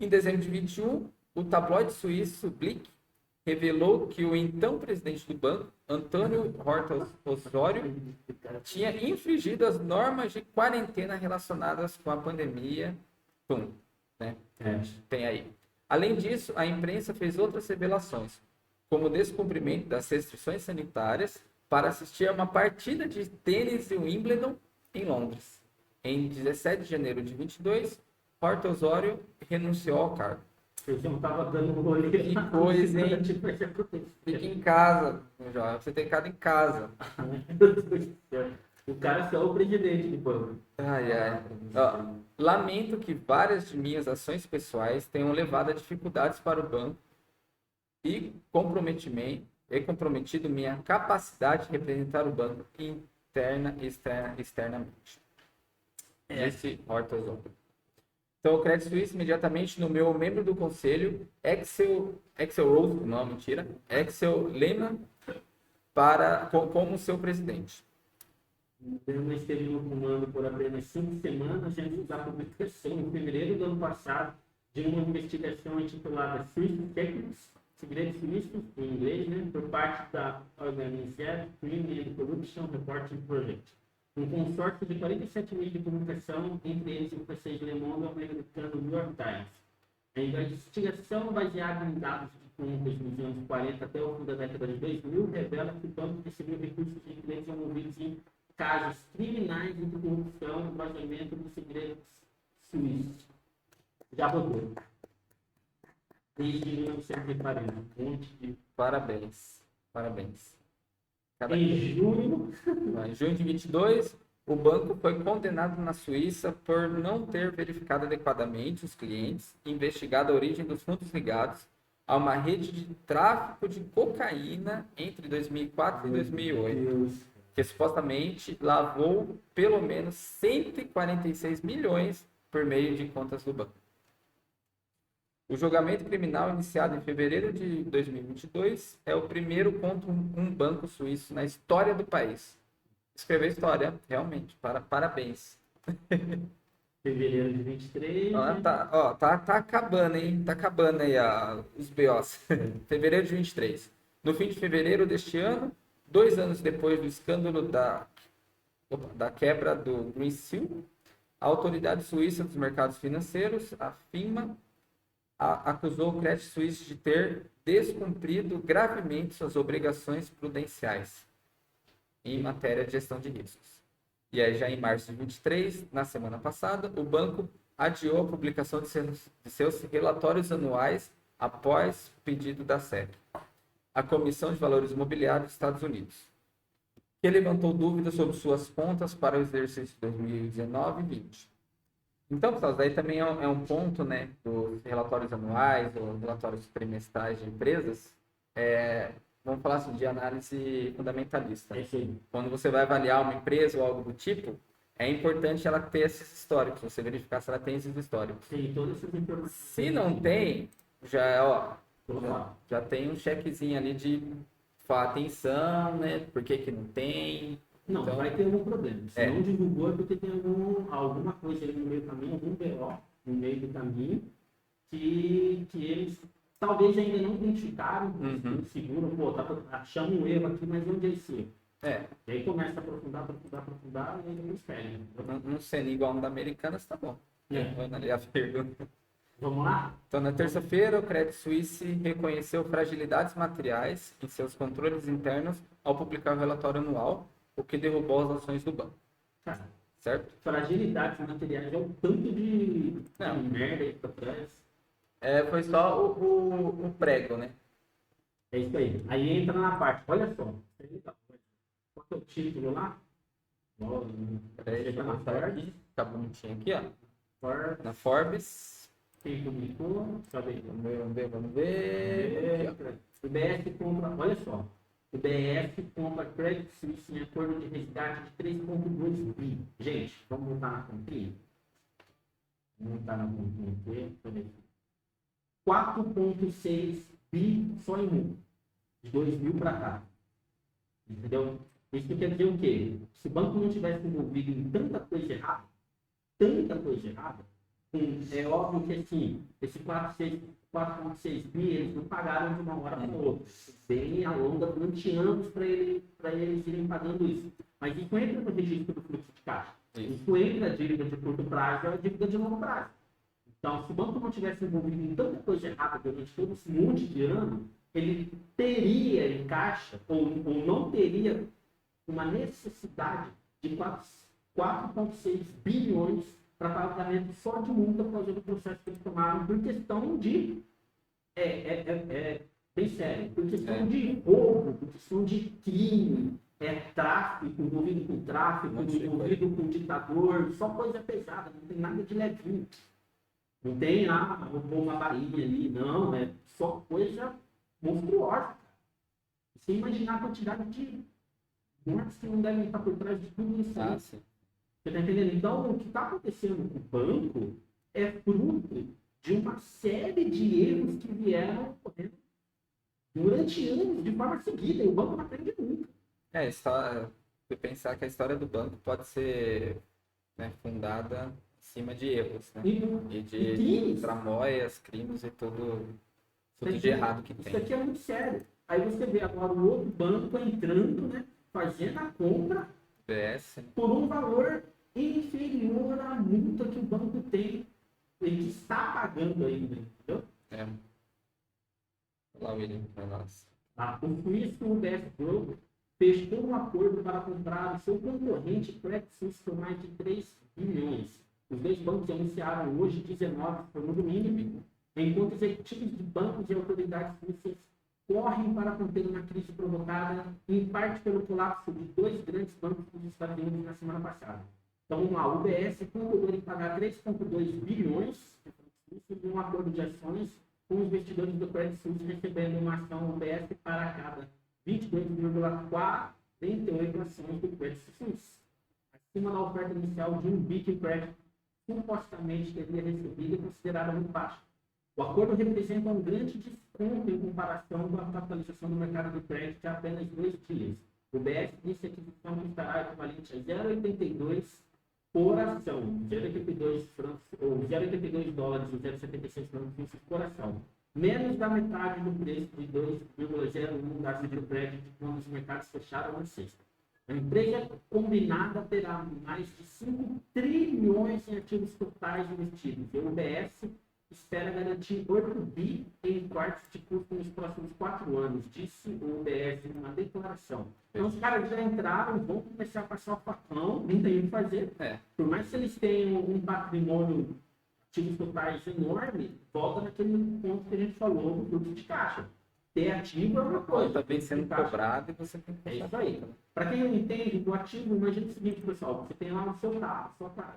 Em dezembro de 21, o tabloide suíço Blick revelou que o então presidente do banco, Antônio Horta Osório, tinha infringido as normas de quarentena relacionadas com a pandemia. Né? Tem aí. Além disso, a imprensa fez outras revelações, como o descumprimento das restrições sanitárias para assistir a uma partida de tênis de Wimbledon em Londres. Em 17 de janeiro de 22, Horta Osório renunciou ao cargo. Eu não estava dando um rolê. Que coisa, hein? Fica em casa, João. Você tem ficado em casa. O cara só é o presidente do banco. Lamento que várias de minhas ações pessoais tenham levado a dificuldades para o banco e comprometido minha capacidade de representar o banco interna e externamente. Esse Horta Osório. Então, o Credit Suisse imediatamente nomeou membro do conselho Axel Lehmann como seu presidente. Lehmann esteve no comando por apenas 5 semanas antes da publicação, em fevereiro do ano passado, de uma investigação intitulada Swiss Techniques, Segredos Suíços, em inglês, né, por parte da Organized Crime and Corruption Reporting Project. Um consórcio de 47 meios de comunicação, entre eles o francês Le Monde e o americano New York Times. A investigação, baseada em dados de contas nos anos 40 até o fim da década de 2000, revela que o banco recebeu recursos de clientes envolvidos em casos criminais de corrupção e vazamento dos segredos suíços. Já rodou. Desde 1940. Um monte de... Parabéns. Em junho de 22, o banco foi condenado na Suíça por não ter verificado adequadamente os clientes e investigado a origem dos fundos ligados a uma rede de tráfico de cocaína entre 2004 e 2008, que supostamente lavou pelo menos 146 milhões por meio de contas do banco. O julgamento criminal iniciado em fevereiro de 2022 é o primeiro contra um banco suíço na história do país. Escreveu história, realmente. Parabéns. Fevereiro de 23. Tá acabando, hein? Tá acabando aí os BOs. Fevereiro de 23. No fim de fevereiro deste ano, 2 anos depois do escândalo da quebra do Green Seal, a Autoridade Suíça dos Mercados Financeiros, a FINMA, acusou o Credit Suisse de ter descumprido gravemente suas obrigações prudenciais em matéria de gestão de riscos. E aí, já em março de 23, na semana passada, o banco adiou a publicação de seus relatórios anuais após pedido da SEC, a Comissão de Valores Imobiliários dos Estados Unidos, que levantou dúvidas sobre suas contas para o exercício de 2019 e 2020. Então, pessoal, daí também é um ponto, né, dos relatórios anuais ou relatórios trimestrais de empresas, vamos falar assim, de análise fundamentalista. Sim. Quando você vai avaliar uma empresa ou algo do tipo, é importante ela ter esses históricos, você verificar se ela tem esses históricos. Sim, todas essas informações. Se não tem, já tem um checkzinho ali de atenção, né? Por que não tem? Não, então, vai ter algum problema. Se não divulgou é porque tem alguma coisa ali no meio do caminho, algum BO no meio do caminho, que eles talvez ainda não identificaram, seguram, achamos um erro aqui, mas onde é esse erro? E aí começa a aprofundar, e aí eles perdem. Não sendo igual no da Americanas, tá bom. Vamos ali a pergunta. Vamos lá? Então, na terça-feira, o Credit Suisse reconheceu fragilidades materiais em seus controles internos ao publicar o relatório anual, o que derrubou as ações do banco. Certo? Fragilidades materiais é um tanto de merda aí pra trás. Foi só o prego, né? É isso aí. Aí entra na parte, olha só. Qual que é o título lá? Peraí, deixa eu botar aqui. Tá bonitinho aqui, ó. Na Forbes. Quem publicou? Cadê? Vamos ver. O BS compra, olha só. O BS compra Credit Suisse em acordo de resgate de 3,2 bi. Gente, vamos voltar na continha? Vamos voltar na continha aqui. 4,6 bi só em um. De 2000 para cá. Entendeu? Isso quer dizer o quê? Se o banco não tivesse envolvido em tanta coisa errada, é óbvio que assim, esse 4,6 bi, eles não pagaram de uma hora para outra. Bem ao longo durante anos para eles irem pagando isso. Mas isso entra no registro do fluxo de caixa. Isso entra a dívida de curto prazo e a dívida de longo prazo. Então, se o banco não tivesse envolvido em tanta coisa errada durante todo esse monte de ano, ele teria em caixa, ou não teria uma necessidade de 4,6 bilhões para pagamento só de multa por causa do processo que eles tomaram por questão de bem sério, por questão de roubo, por questão de crime, tráfico, envolvido com tráfico, envolvido com ditador, só coisa pesada, não tem nada de levinho. Não tem roubou uma bainha ali, não, é só coisa monstruosa. Você imaginar a quantidade de mortes que não devem estar por trás de tudo isso. Você está entendendo? Então, o que está acontecendo com o banco é fruto de uma série de erros que vieram ocorrendo durante anos, de forma seguida, e o banco não aprende nunca. Se pensar que a história do banco pode ser fundada em cima de erros, né? E de tramóias, crimes e tudo de errado que tem. Isso aqui é muito sério. Aí você vê agora o outro banco entrando, né? Fazendo a compra por um valor inferior à multa que o banco tem, ele está pagando ainda, entendeu? Olá, William, para nós. Com isso, o BS Group fechou um acordo para comprar o seu concorrente Credit Suisse por mais de 3 bilhões. Os dois bancos anunciaram hoje 19, foi no domingo, enquanto executivos de bancos e autoridades suíças correm para conter uma crise provocada, em parte pelo colapso de dois grandes bancos dos Estados Unidos na semana passada. Então, vamos lá, o UBS concordou em pagar 3,2 bilhões de um acordo de ações com os investidores do Credit Suisse recebendo uma ação UBS para cada 22,48 ações do Credit Suisse, acima da oferta inicial de 1 bi que o Credit supostamente teria recebido e considerada muito baixa. O acordo representa um grande desconto em comparação com a capitalização do mercado de crédito de apenas 2 dias. O BS disse que a aquisição custará equivalente a 0,82 por ação, 0,82 francos, ou 0,82 dólares ou 0,76 francos por ação, menos da metade do preço de 2,01 da de crédito quando os mercados fecharam na sexta. A empresa combinada terá mais de 5 trilhões em ativos totais investidos. E o UBS espera garantir 8 bi em quartos de custo nos próximos 4 anos, disse o UBS em uma declaração. Então os caras já entraram, vão começar a passar o facão, não tem o que fazer. Por mais que eles tenham um patrimônio, ativos totais enorme, volta naquele ponto que a gente falou do fluxo de caixa. Ter ativo é uma coisa. Está bem sendo cobrado e você tem que É isso aí. Para quem não entende, o ativo, imagina o seguinte, pessoal, você tem lá no seu carro, na sua casa,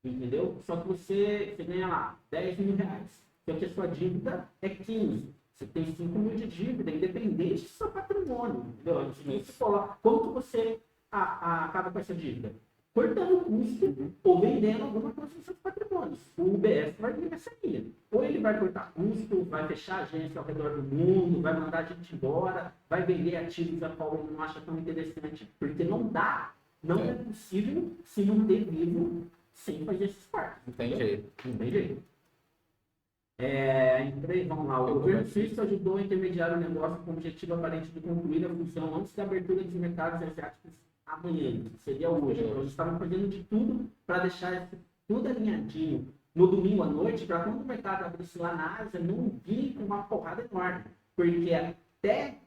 entendeu? Só que você ganha lá 10 mil reais. Só que a sua dívida é 15. Você tem 5 mil de dívida, independente do seu patrimônio, entendeu? Você coloca, como que você acaba com essa dívida? cortando custo ou vendendo alguma coisa dos seus patrimônios. O UBS vai ter essa linha. Ou ele vai cortar custo, vai fechar agência ao redor do mundo, vai mandar a gente embora, vai vender ativos a qual ele não acha tão interessante, porque não dá. Não é possível se manter vivo sem fazer esses partes. Não tem jeito. Não tem jeito. Vamos lá. O governo suíço ajudou a intermediar o negócio com o objetivo aparente de concluir a função antes da abertura dos mercados asiáticos amanhã, que seria hoje. Então, eles estavam fazendo de tudo para deixar tudo alinhadinho no domingo à noite, para quando o mercado abrisse lá na Ásia, não vir com uma porrada enorme. Porque até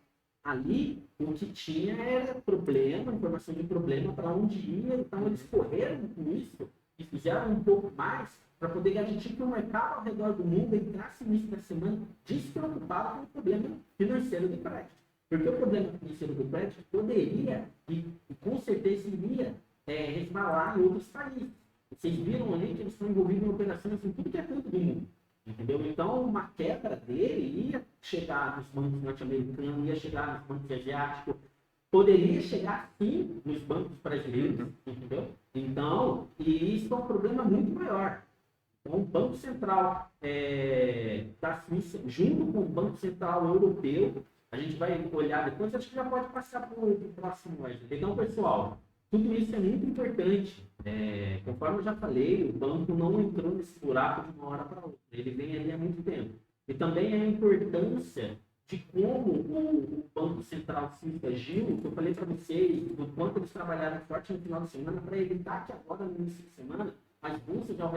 ali, o que tinha era problema, informação de problema para onde ia. Então, eles correram com isso e fizeram um pouco mais para poder garantir que o mercado ao redor do mundo entrasse no início da semana despreocupado com o problema financeiro do crédito. Porque o problema financeiro do crédito poderia e com certeza iria resvalar em outros países. Vocês viram ali que eles estão envolvidos em operações em tudo que é canto do mundo. Entendeu? Então, uma quebra dele ia chegar nos bancos norte-americanos, ia chegar nos bancos asiáticos, poderia chegar sim nos bancos brasileiros, entendeu? Então, e isso é um problema muito maior. Então, o Banco Central da Suíça, junto com o Banco Central Europeu, a gente vai olhar depois, acho que já pode passar para o próximo slide. Então, pessoal, tudo isso é muito importante. Conforme eu já falei, o banco não entrou nesse buraco de uma hora para outra. Ele vem ali há muito tempo. E também a importância de como o Banco Central Suíço agiu, que eu falei para vocês, do quanto eles trabalharam forte no final de semana, para evitar que agora, no início de semana, as bolsas ao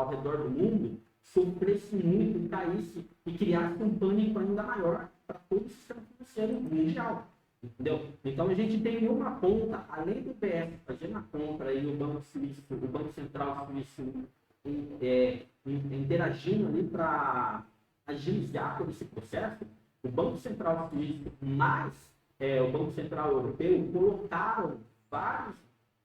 redor do mundo sofressem muito, caíssem e criassem um pânico ainda maior para todo o sistema financeiro mundial. Entendeu? Então a gente tem uma ponta, além do BS fazendo a compra e o Banco Suíço, o Banco Central Suíço interagindo ali para agilizar todo esse processo, o Banco Central Suíço mais o Banco Central Europeu colocaram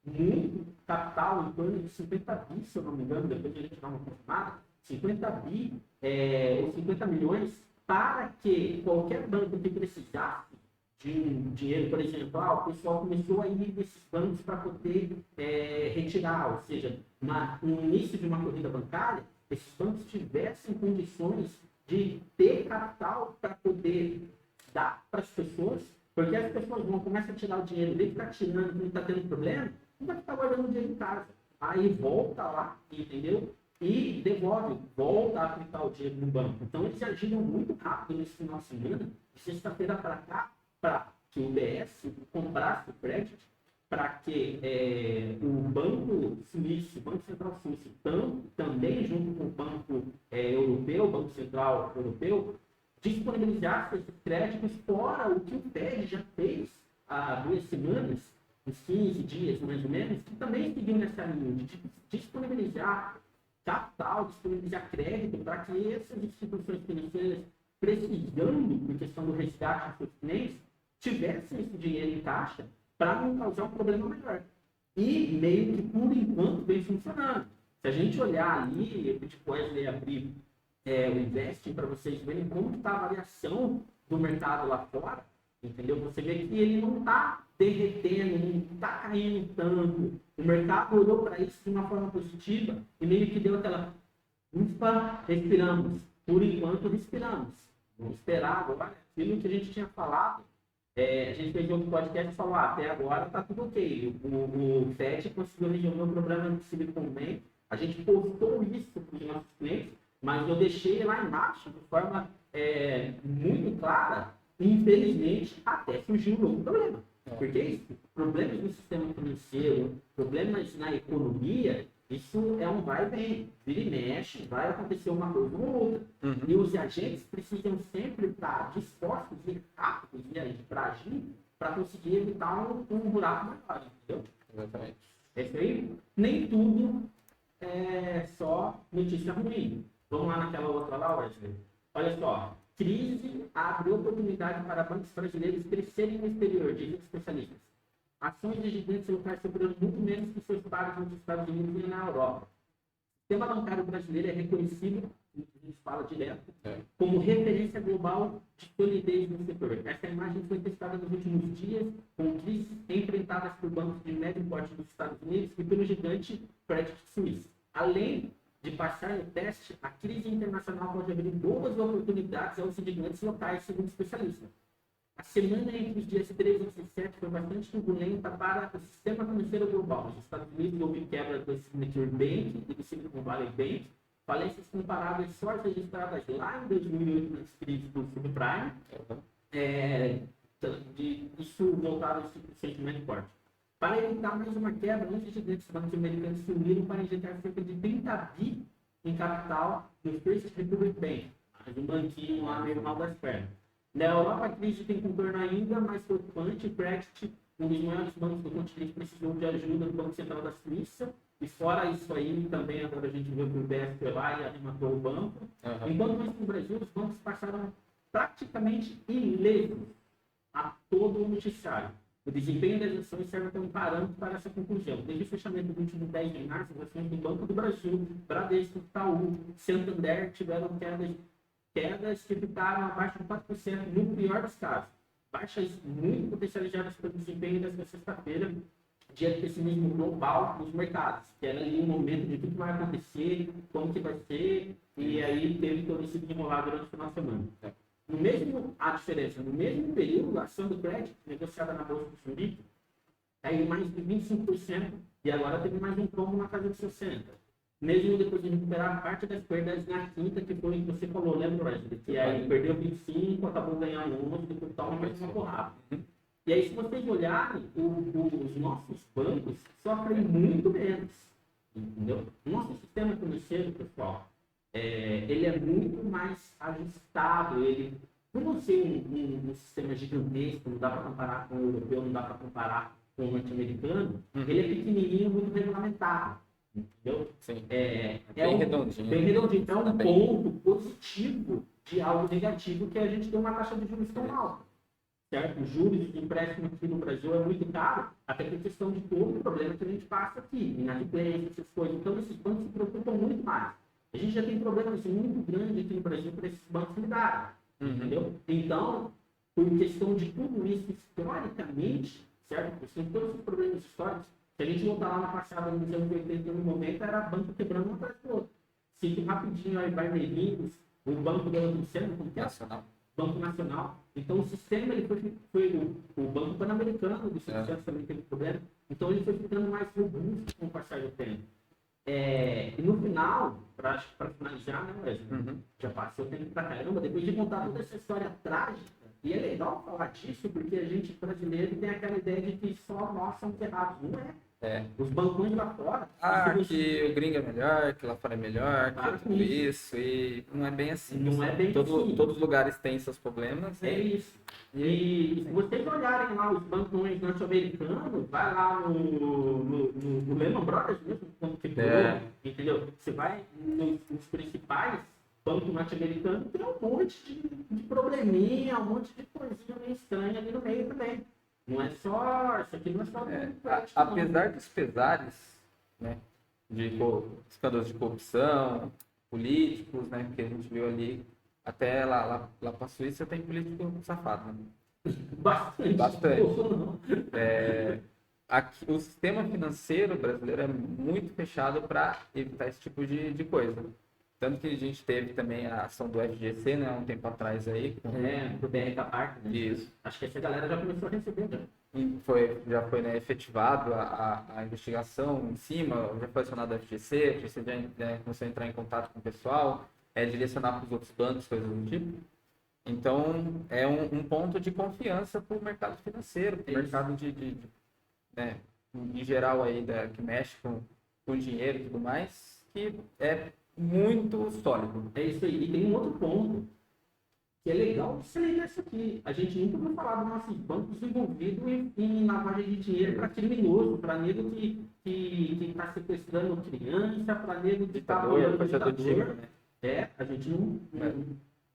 muito capital, em torno de 50 bi, se eu não me engano, depois a gente dá uma confirmada, 50 bi ou 50 milhões, para que qualquer banco que precisasse de um dinheiro, por exemplo, o pessoal começou a ir nesses bancos para poder retirar, ou seja, no início de uma corrida bancária, esses bancos tivessem condições de ter capital para poder dar para as pessoas, porque as pessoas vão começar a tirar o dinheiro dele, está tirando, não está tendo problema, não vai ficar guardando o dinheiro em casa. Aí volta lá, entendeu? E devolve, volta a aplicar o dinheiro no banco. Então eles agiram muito rápido nesse final de semana, de sexta-feira para cá, para que o UBS comprasse o crédito, para que o Banco Suíço, o Banco Central Suíço, também junto com o Banco Europeu, o Banco Central Europeu, disponibilizasse esses créditos fora o que o FED já fez há 2 semanas, uns 15 dias mais ou menos, que também seguiu nessa linha de disponibilizar capital, disponibilizar crédito para que essas instituições financeiras, precisando, por questão do resgate dos seus clientes, tivessem esse dinheiro em caixa para não causar um problema maior. E meio que, por enquanto, vem funcionando. Se a gente olhar ali, eu pedi para o Wesley abrir o Investing para vocês verem como está a variação do mercado lá fora, entendeu? Você vê que ele não está derretendo, não está caindo tanto. O mercado olhou para isso de uma forma positiva e meio que deu aquela... respiramos. Por enquanto, respiramos. Vamos esperar agora aquilo que a gente tinha falado. A gente fez outro podcast e falou, até agora está tudo ok. O FED conseguiu resolver o problema do Silicon Valley. A gente postou isso para os nossos clientes, mas eu deixei lá embaixo de forma muito clara. Infelizmente, até surgiu um novo problema. Porque isso, problemas no sistema financeiro, problemas na economia, isso é um vai e vem. Vira e mexe, vai acontecer uma coisa ou outra. Uhum. E os agentes precisam sempre estar dispostos e rápidos para agir, para conseguir evitar um buraco maior, entendeu? Exatamente. É isso aí. Nem tudo é só notícia ruim. Vamos lá naquela outra lá, Wesley. Olha só. Crise abre oportunidade para bancos brasileiros crescerem no exterior, dizem especialistas. Ações de gigantes locais sofreram muito menos que seus pares nos Estados Unidos e na Europa. O sistema bancário brasileiro é reconhecido gente fala direto, como referência global de solidez no setor. Essa imagem foi testada nos últimos dias com crises enfrentadas por bancos de médio porte dos Estados Unidos e pelo gigante Credit Suisse. Além de passar no teste, a crise internacional pode abrir boas oportunidades aos gigantes locais, segundo especialistas. A semana entre os dias 13 e 17 foi bastante turbulenta para o sistema financeiro global. Nos Estados Unidos houve quebra do Signature Bank e do Silicon Valley Bank, falências comparáveis só as registradas lá em 2008 nas crises do subprime. Isso voltado ao sentimento forte. Para evitar mais uma quebra, muitos gigantes bancos americanos se uniram para injetar cerca de 30 bi em capital no First Republic Bank, um banquinho lá meio mal das pernas. Na Europa, a crise tem contorno ainda mais preocupante. O Credit, um dos maiores bancos do continente, precisou de ajuda do Banco Central da Suíça. E fora isso aí, também agora a gente viu que o BS foi lá e arrematou o banco. Enquanto isso, no Brasil, os bancos passaram praticamente ilesos a todo o noticiário. O desempenho das ações serve como parâmetro para essa conclusão. Desde o fechamento do último 10 de março, as ações do Banco do Brasil, Bradesco, Itaú, Santander tiveram quedas que ficaram abaixo de 4%, no pior dos casos. Baixas muito potencializadas pelo desempenho desta sexta-feira, dia de pessimismo global nos mercados, que era ali um momento de tudo que vai acontecer, como que vai ser, e aí teve todo esse desenrolar durante o final de semana. A diferença, no mesmo período, a ação do crédito, negociada na Bolsa do Zurique, caiu mais de 25%, e agora teve mais um tombo na casa de 60%. Mesmo depois de recuperar parte das perdas na quinta, que foi o que você falou, lembra, Wesley? Que aí perdeu 25, acabou ganhando 11, depois toma mais uma porrada. E aí, se vocês olharem, os nossos bancos sofrem muito menos. Entendeu? O nosso sistema financeiro, pessoal, ele é muito mais ajustado. Ele, por não ser um sistema gigantesco, não dá para comparar com o europeu, não dá para comparar com o norte-americano, ele é pequenininho, muito regulamentado. Entendeu? Sim. Bem redondinho. Bem redondinho. Então, é um ponto positivo de algo negativo que a gente tem uma taxa de juros tão alta. Certo? Os juros de empréstimo aqui no Brasil é muito caro, até por questão de todo o problema que a gente passa aqui, inadimplência, essas coisas. Então, esses bancos se preocupam muito mais. A gente já tem problemas muito grandes aqui no Brasil para esses bancos lidarem. Entendeu? Então, por questão de tudo isso, historicamente, certo? Por questão de todos os problemas históricos, se a gente voltar lá na passada, nos anos 80, no momento, era banco quebrando um atrás do outro. Cito rapidinho aí, Barneirinhos, o Banco do Luciano, como que é? Banco Nacional. Então, o sistema ele foi o Banco Pan-Americano, do Santos também teve problema. Então, ele foi ficando mais robusto com o passar do tempo. E no final, para finalizar, né, Wesley? Já passou tempo pra caramba, depois de contar toda essa história trágica. E é legal falar disso, porque a gente brasileiro tem aquela ideia de que só nós somos errados. Não é. Os bancões lá fora. Que o gringo é melhor, que lá fora é melhor, que tudo isso. E não é bem assim. Não é bem assim. Todos os lugares têm seus problemas. É isso. E se vocês olharem lá os bancões norte-americanos, vai lá no Lehman Brothers mesmo, como quebrou, entendeu? Você vai nos principais bancos norte-americanos, tem um monte de probleminha, um monte de coisinha meio estranha ali no meio também. Não é só, isso aqui não é só... apesar dos pesares, né, de escândalos de corrupção, políticos, né, que a gente viu ali, até lá para a Suíça tem político safado, né? Bastante. Aqui, o sistema financeiro brasileiro é muito fechado para evitar esse tipo de coisa. Tanto que a gente teve também a ação do FGC, né, um tempo atrás aí. Do BR da parte, né? Isso. Acho que essa galera já começou a receber, né? Já foi, né, efetivado a investigação em cima, já foi acionado o FGC já começou a entrar em contato com o pessoal, direcionar para os outros bancos, coisas do tipo. Então, é um ponto de confiança para o mercado financeiro, para o mercado né, em geral aí, que mexe com dinheiro e tudo mais, que é muito sólido. É isso aí. E tem um outro ponto que é legal de salientar isso aqui. A gente nunca ouviu falar dos nossos bancos envolvidos em lavagem de dinheiro para criminoso, para nego que está sequestrando criança, para nego que está apoiando o ditador. Né? A gente não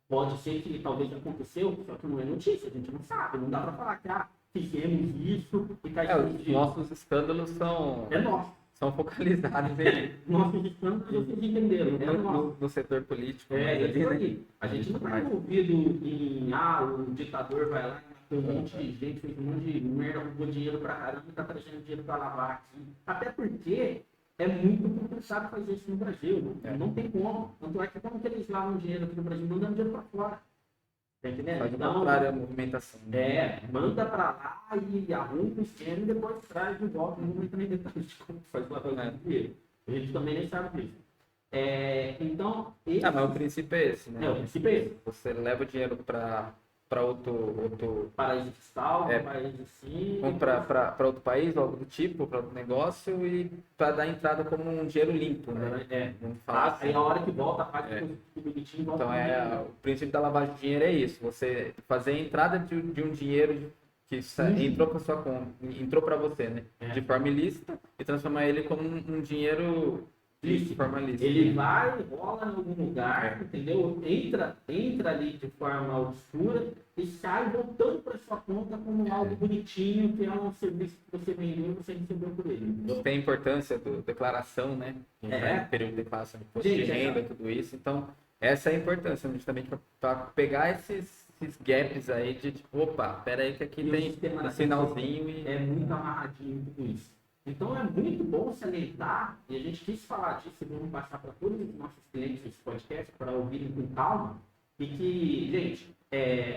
pode ser que talvez aconteceu, só que não é notícia, a gente não sabe. Não dá para falar que fizemos isso e os nossos escândalos são... são focalizados em... Nossos escândalos, vocês entenderam, né? No setor político. Isso aí. A gente não está envolvido em, o ditador vai lá e matou um monte de gente, fez um monte de merda, roubou dinheiro pra caramba e tá trazendo dinheiro pra lavar aqui. Até porque é muito complicado fazer isso no Brasil. Não tem como. Tanto é que como que eles lavam dinheiro aqui no Brasil, mandando dinheiro pra fora. Tá entendendo? Faz a movimentação. Manda pra lá e arruma o esquema e depois traz de volta. Não entra nem detalhes de como faz lavagem de dinheiro. A gente também nem sabe disso. Então. Mas o princípio é esse, né? O princípio é esse. Você leva o dinheiro para outro paraíso fiscal, paraíso sim. Para outro país, algo do tipo, para outro negócio, e para dar entrada como um dinheiro limpo, né? Aí a hora que volta, faz tudo bonitinho, volta. Então o princípio da lavagem de dinheiro é isso: você fazer a entrada de um dinheiro que entrou para sua conta, entrou para você, né? De forma ilícita, e transformar ele como um dinheiro de forma lícita. Ele vai, rola em algum lugar, entendeu? Entra ali de forma obscura e sai voltando para sua conta como algo bonitinho, que é um serviço que você vendeu e você recebeu por ele. Entendeu? Tem a importância da declaração, né? Período de declaração de imposto de renda, tudo isso. Então, essa é a importância, justamente para pegar esses gaps aí de tipo, opa, pera aí que aqui tem um sinalzinho e... É muito amarradinho tudo isso. Então é muito bom salientar, e a gente quis falar disso e vamos passar para todos os nossos clientes desse podcast para ouvirem com calma, e que, gente,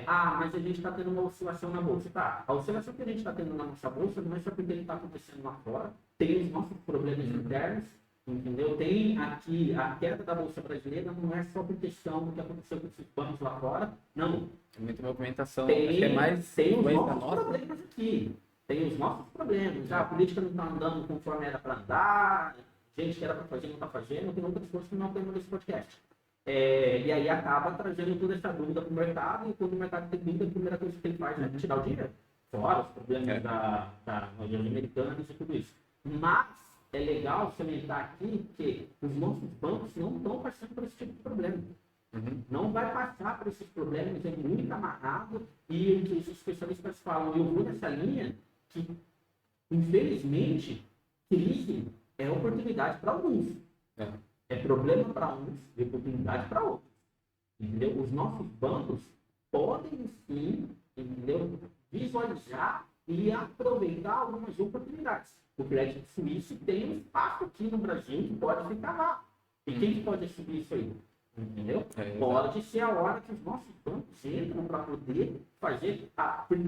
mas a gente está tendo uma oscilação na bolsa. Tá, a oscilação que a gente está tendo na nossa bolsa não é só porque ele está acontecendo lá fora, tem os nossos problemas internos, entendeu? Tem aqui a queda da bolsa brasileira, não é só por questão do que aconteceu com esses bancos lá fora, não. Tem muita movimentação, tem mais tem os nossos problemas aqui. Tem os nossos problemas. A política não está andando conforme era para andar, gente que era para fazer não está fazendo, tem outras coisas que não temos nesse podcast. E aí acaba trazendo toda essa dúvida para o mercado, e quando o mercado tem dúvida, a primeira coisa que ele faz é tirar o dinheiro. Fora os problemas da União Americana e tudo isso. Mas é legal salientar aqui que os nossos bancos não estão passando por esse tipo de problema. Não vai passar por esses problemas, é muito amarrado, e o que os especialistas falam, eu vou nessa linha, que, infelizmente, crise é oportunidade para alguns. É problema para uns e oportunidade para outros. Entendeu? Os nossos bancos podem, sim, entendeu? Visualizar e aproveitar algumas oportunidades. O crédito suíço tem um espaço aqui no Brasil que pode ficar lá. E quem que pode subir isso aí? Entendeu? Pode ser a hora que os nossos bancos entram para poder fazer.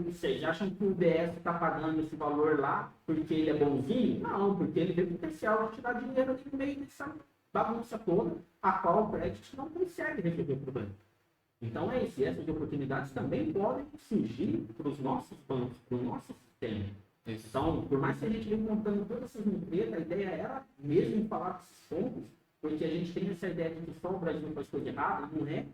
Vocês acham que o BS está pagando esse valor lá porque ele é bonzinho? Não, porque ele vê potencial de tirar dinheiro ali no meio dessa bagunça toda, a qual o crédito não consegue resolver o problema. Então é isso. E essas oportunidades também podem surgir para os nossos bancos, para o nosso sistema. Então, por mais que a gente venha montando todas essas empresas, a ideia era mesmo falar desses pontos, porque a gente tem essa ideia de que só o Brasil faz coisa errada, não é?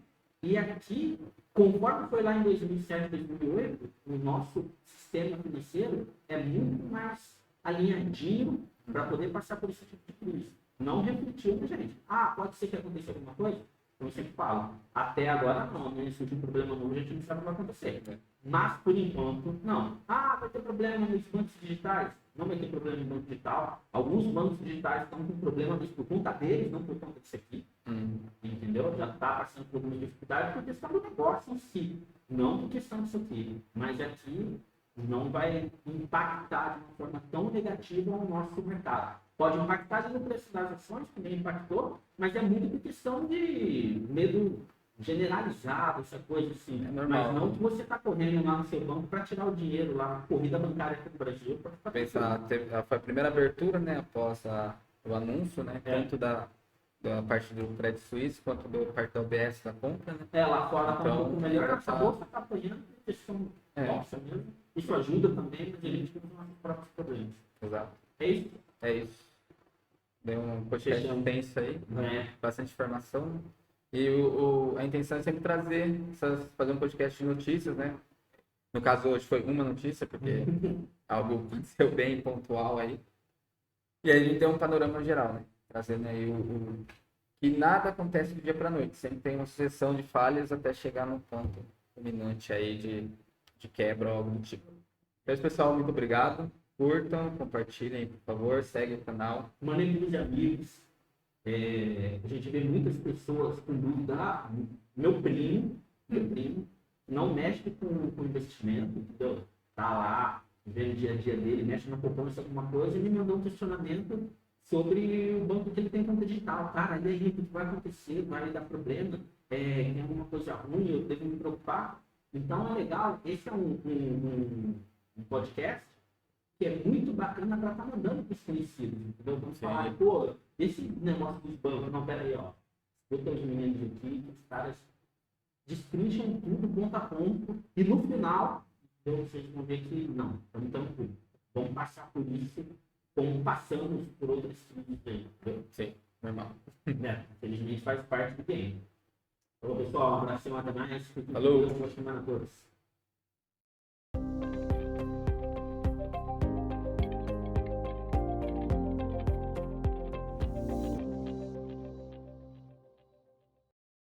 E aqui, conforme foi lá em 2007, 2008, o nosso sistema financeiro é muito mais alinhadinho para poder passar por esse tipo de crise. Não refletiu na gente. Pode ser que aconteça alguma coisa? Como eu sempre falo, até agora não, né? Se um problema novo, a gente não sabe o que vai acontecer. Mas, por enquanto, não. Vai ter problema nos bancos digitais? Não vai ter problema no banco digital. Alguns bancos digitais estão com problema, mas por conta deles, não por conta disso aqui. Entendeu? Já está passando por algumas dificuldades por questão do negócio em si. Não por questão disso aqui. Mas aqui não vai impactar de uma forma tão negativa o nosso mercado. Pode impactar no preço das ações, que nem impactou, mas é muito por questão de medo generalizado, essa coisa assim. Mas não que você está correndo lá no seu banco para tirar o dinheiro lá, corrida bancária aqui no Brasil. Foi a primeira abertura, né, após o anúncio, né, tanto da parte do Credit Suisse quanto da parte da UBS da compra, né? Lá fora está um pouco melhor, essa bolsa está apoiando questão nossa mesmo. Isso ajuda também, mas a gente tem os nossos próprios problemas. Exato. É isso. Deu um podcast intenso aí, bastante informação. E a intenção é sempre fazer um podcast de notícias, né? No caso hoje foi uma notícia, porque algo aconteceu bem pontual aí. E aí a gente tem um panorama geral, né? Trazendo aí que nada acontece do dia para noite. Sempre tem uma sucessão de falhas até chegar no ponto culminante aí de quebra ou algo do tipo. Então, pessoal, muito obrigado. Curtam, compartilhem, por favor, segue o canal. Mandem para os amigos. A gente vê muitas pessoas com dúvida. Meu primo, não mexe com investimento, entendeu? Tá lá, vê o dia a dia dele, mexe na poupança, alguma coisa, e me mandou um questionamento sobre o banco que ele tem conta digital. Cara, e aí, o que vai acontecer? Vai dar problema? Tem alguma coisa ruim? Eu devo me preocupar? Então é legal, esse é um podcast que é muito bacana para estar mandando para os conhecidos, entendeu? Vamos falar, pô, esse negócio dos bancos, não, peraí, ó, escuta os meninos aqui, que os caras destrincham tudo ponto a ponto, e no final, então, vocês vão ver que não, estamos tranquilos. Vamos passar por isso, como passamos por outras crises aí, entendeu? Sim, normal. Infelizmente faz parte do game. Então, pessoal, um abração, até mais. Falou. Boa semana a todos.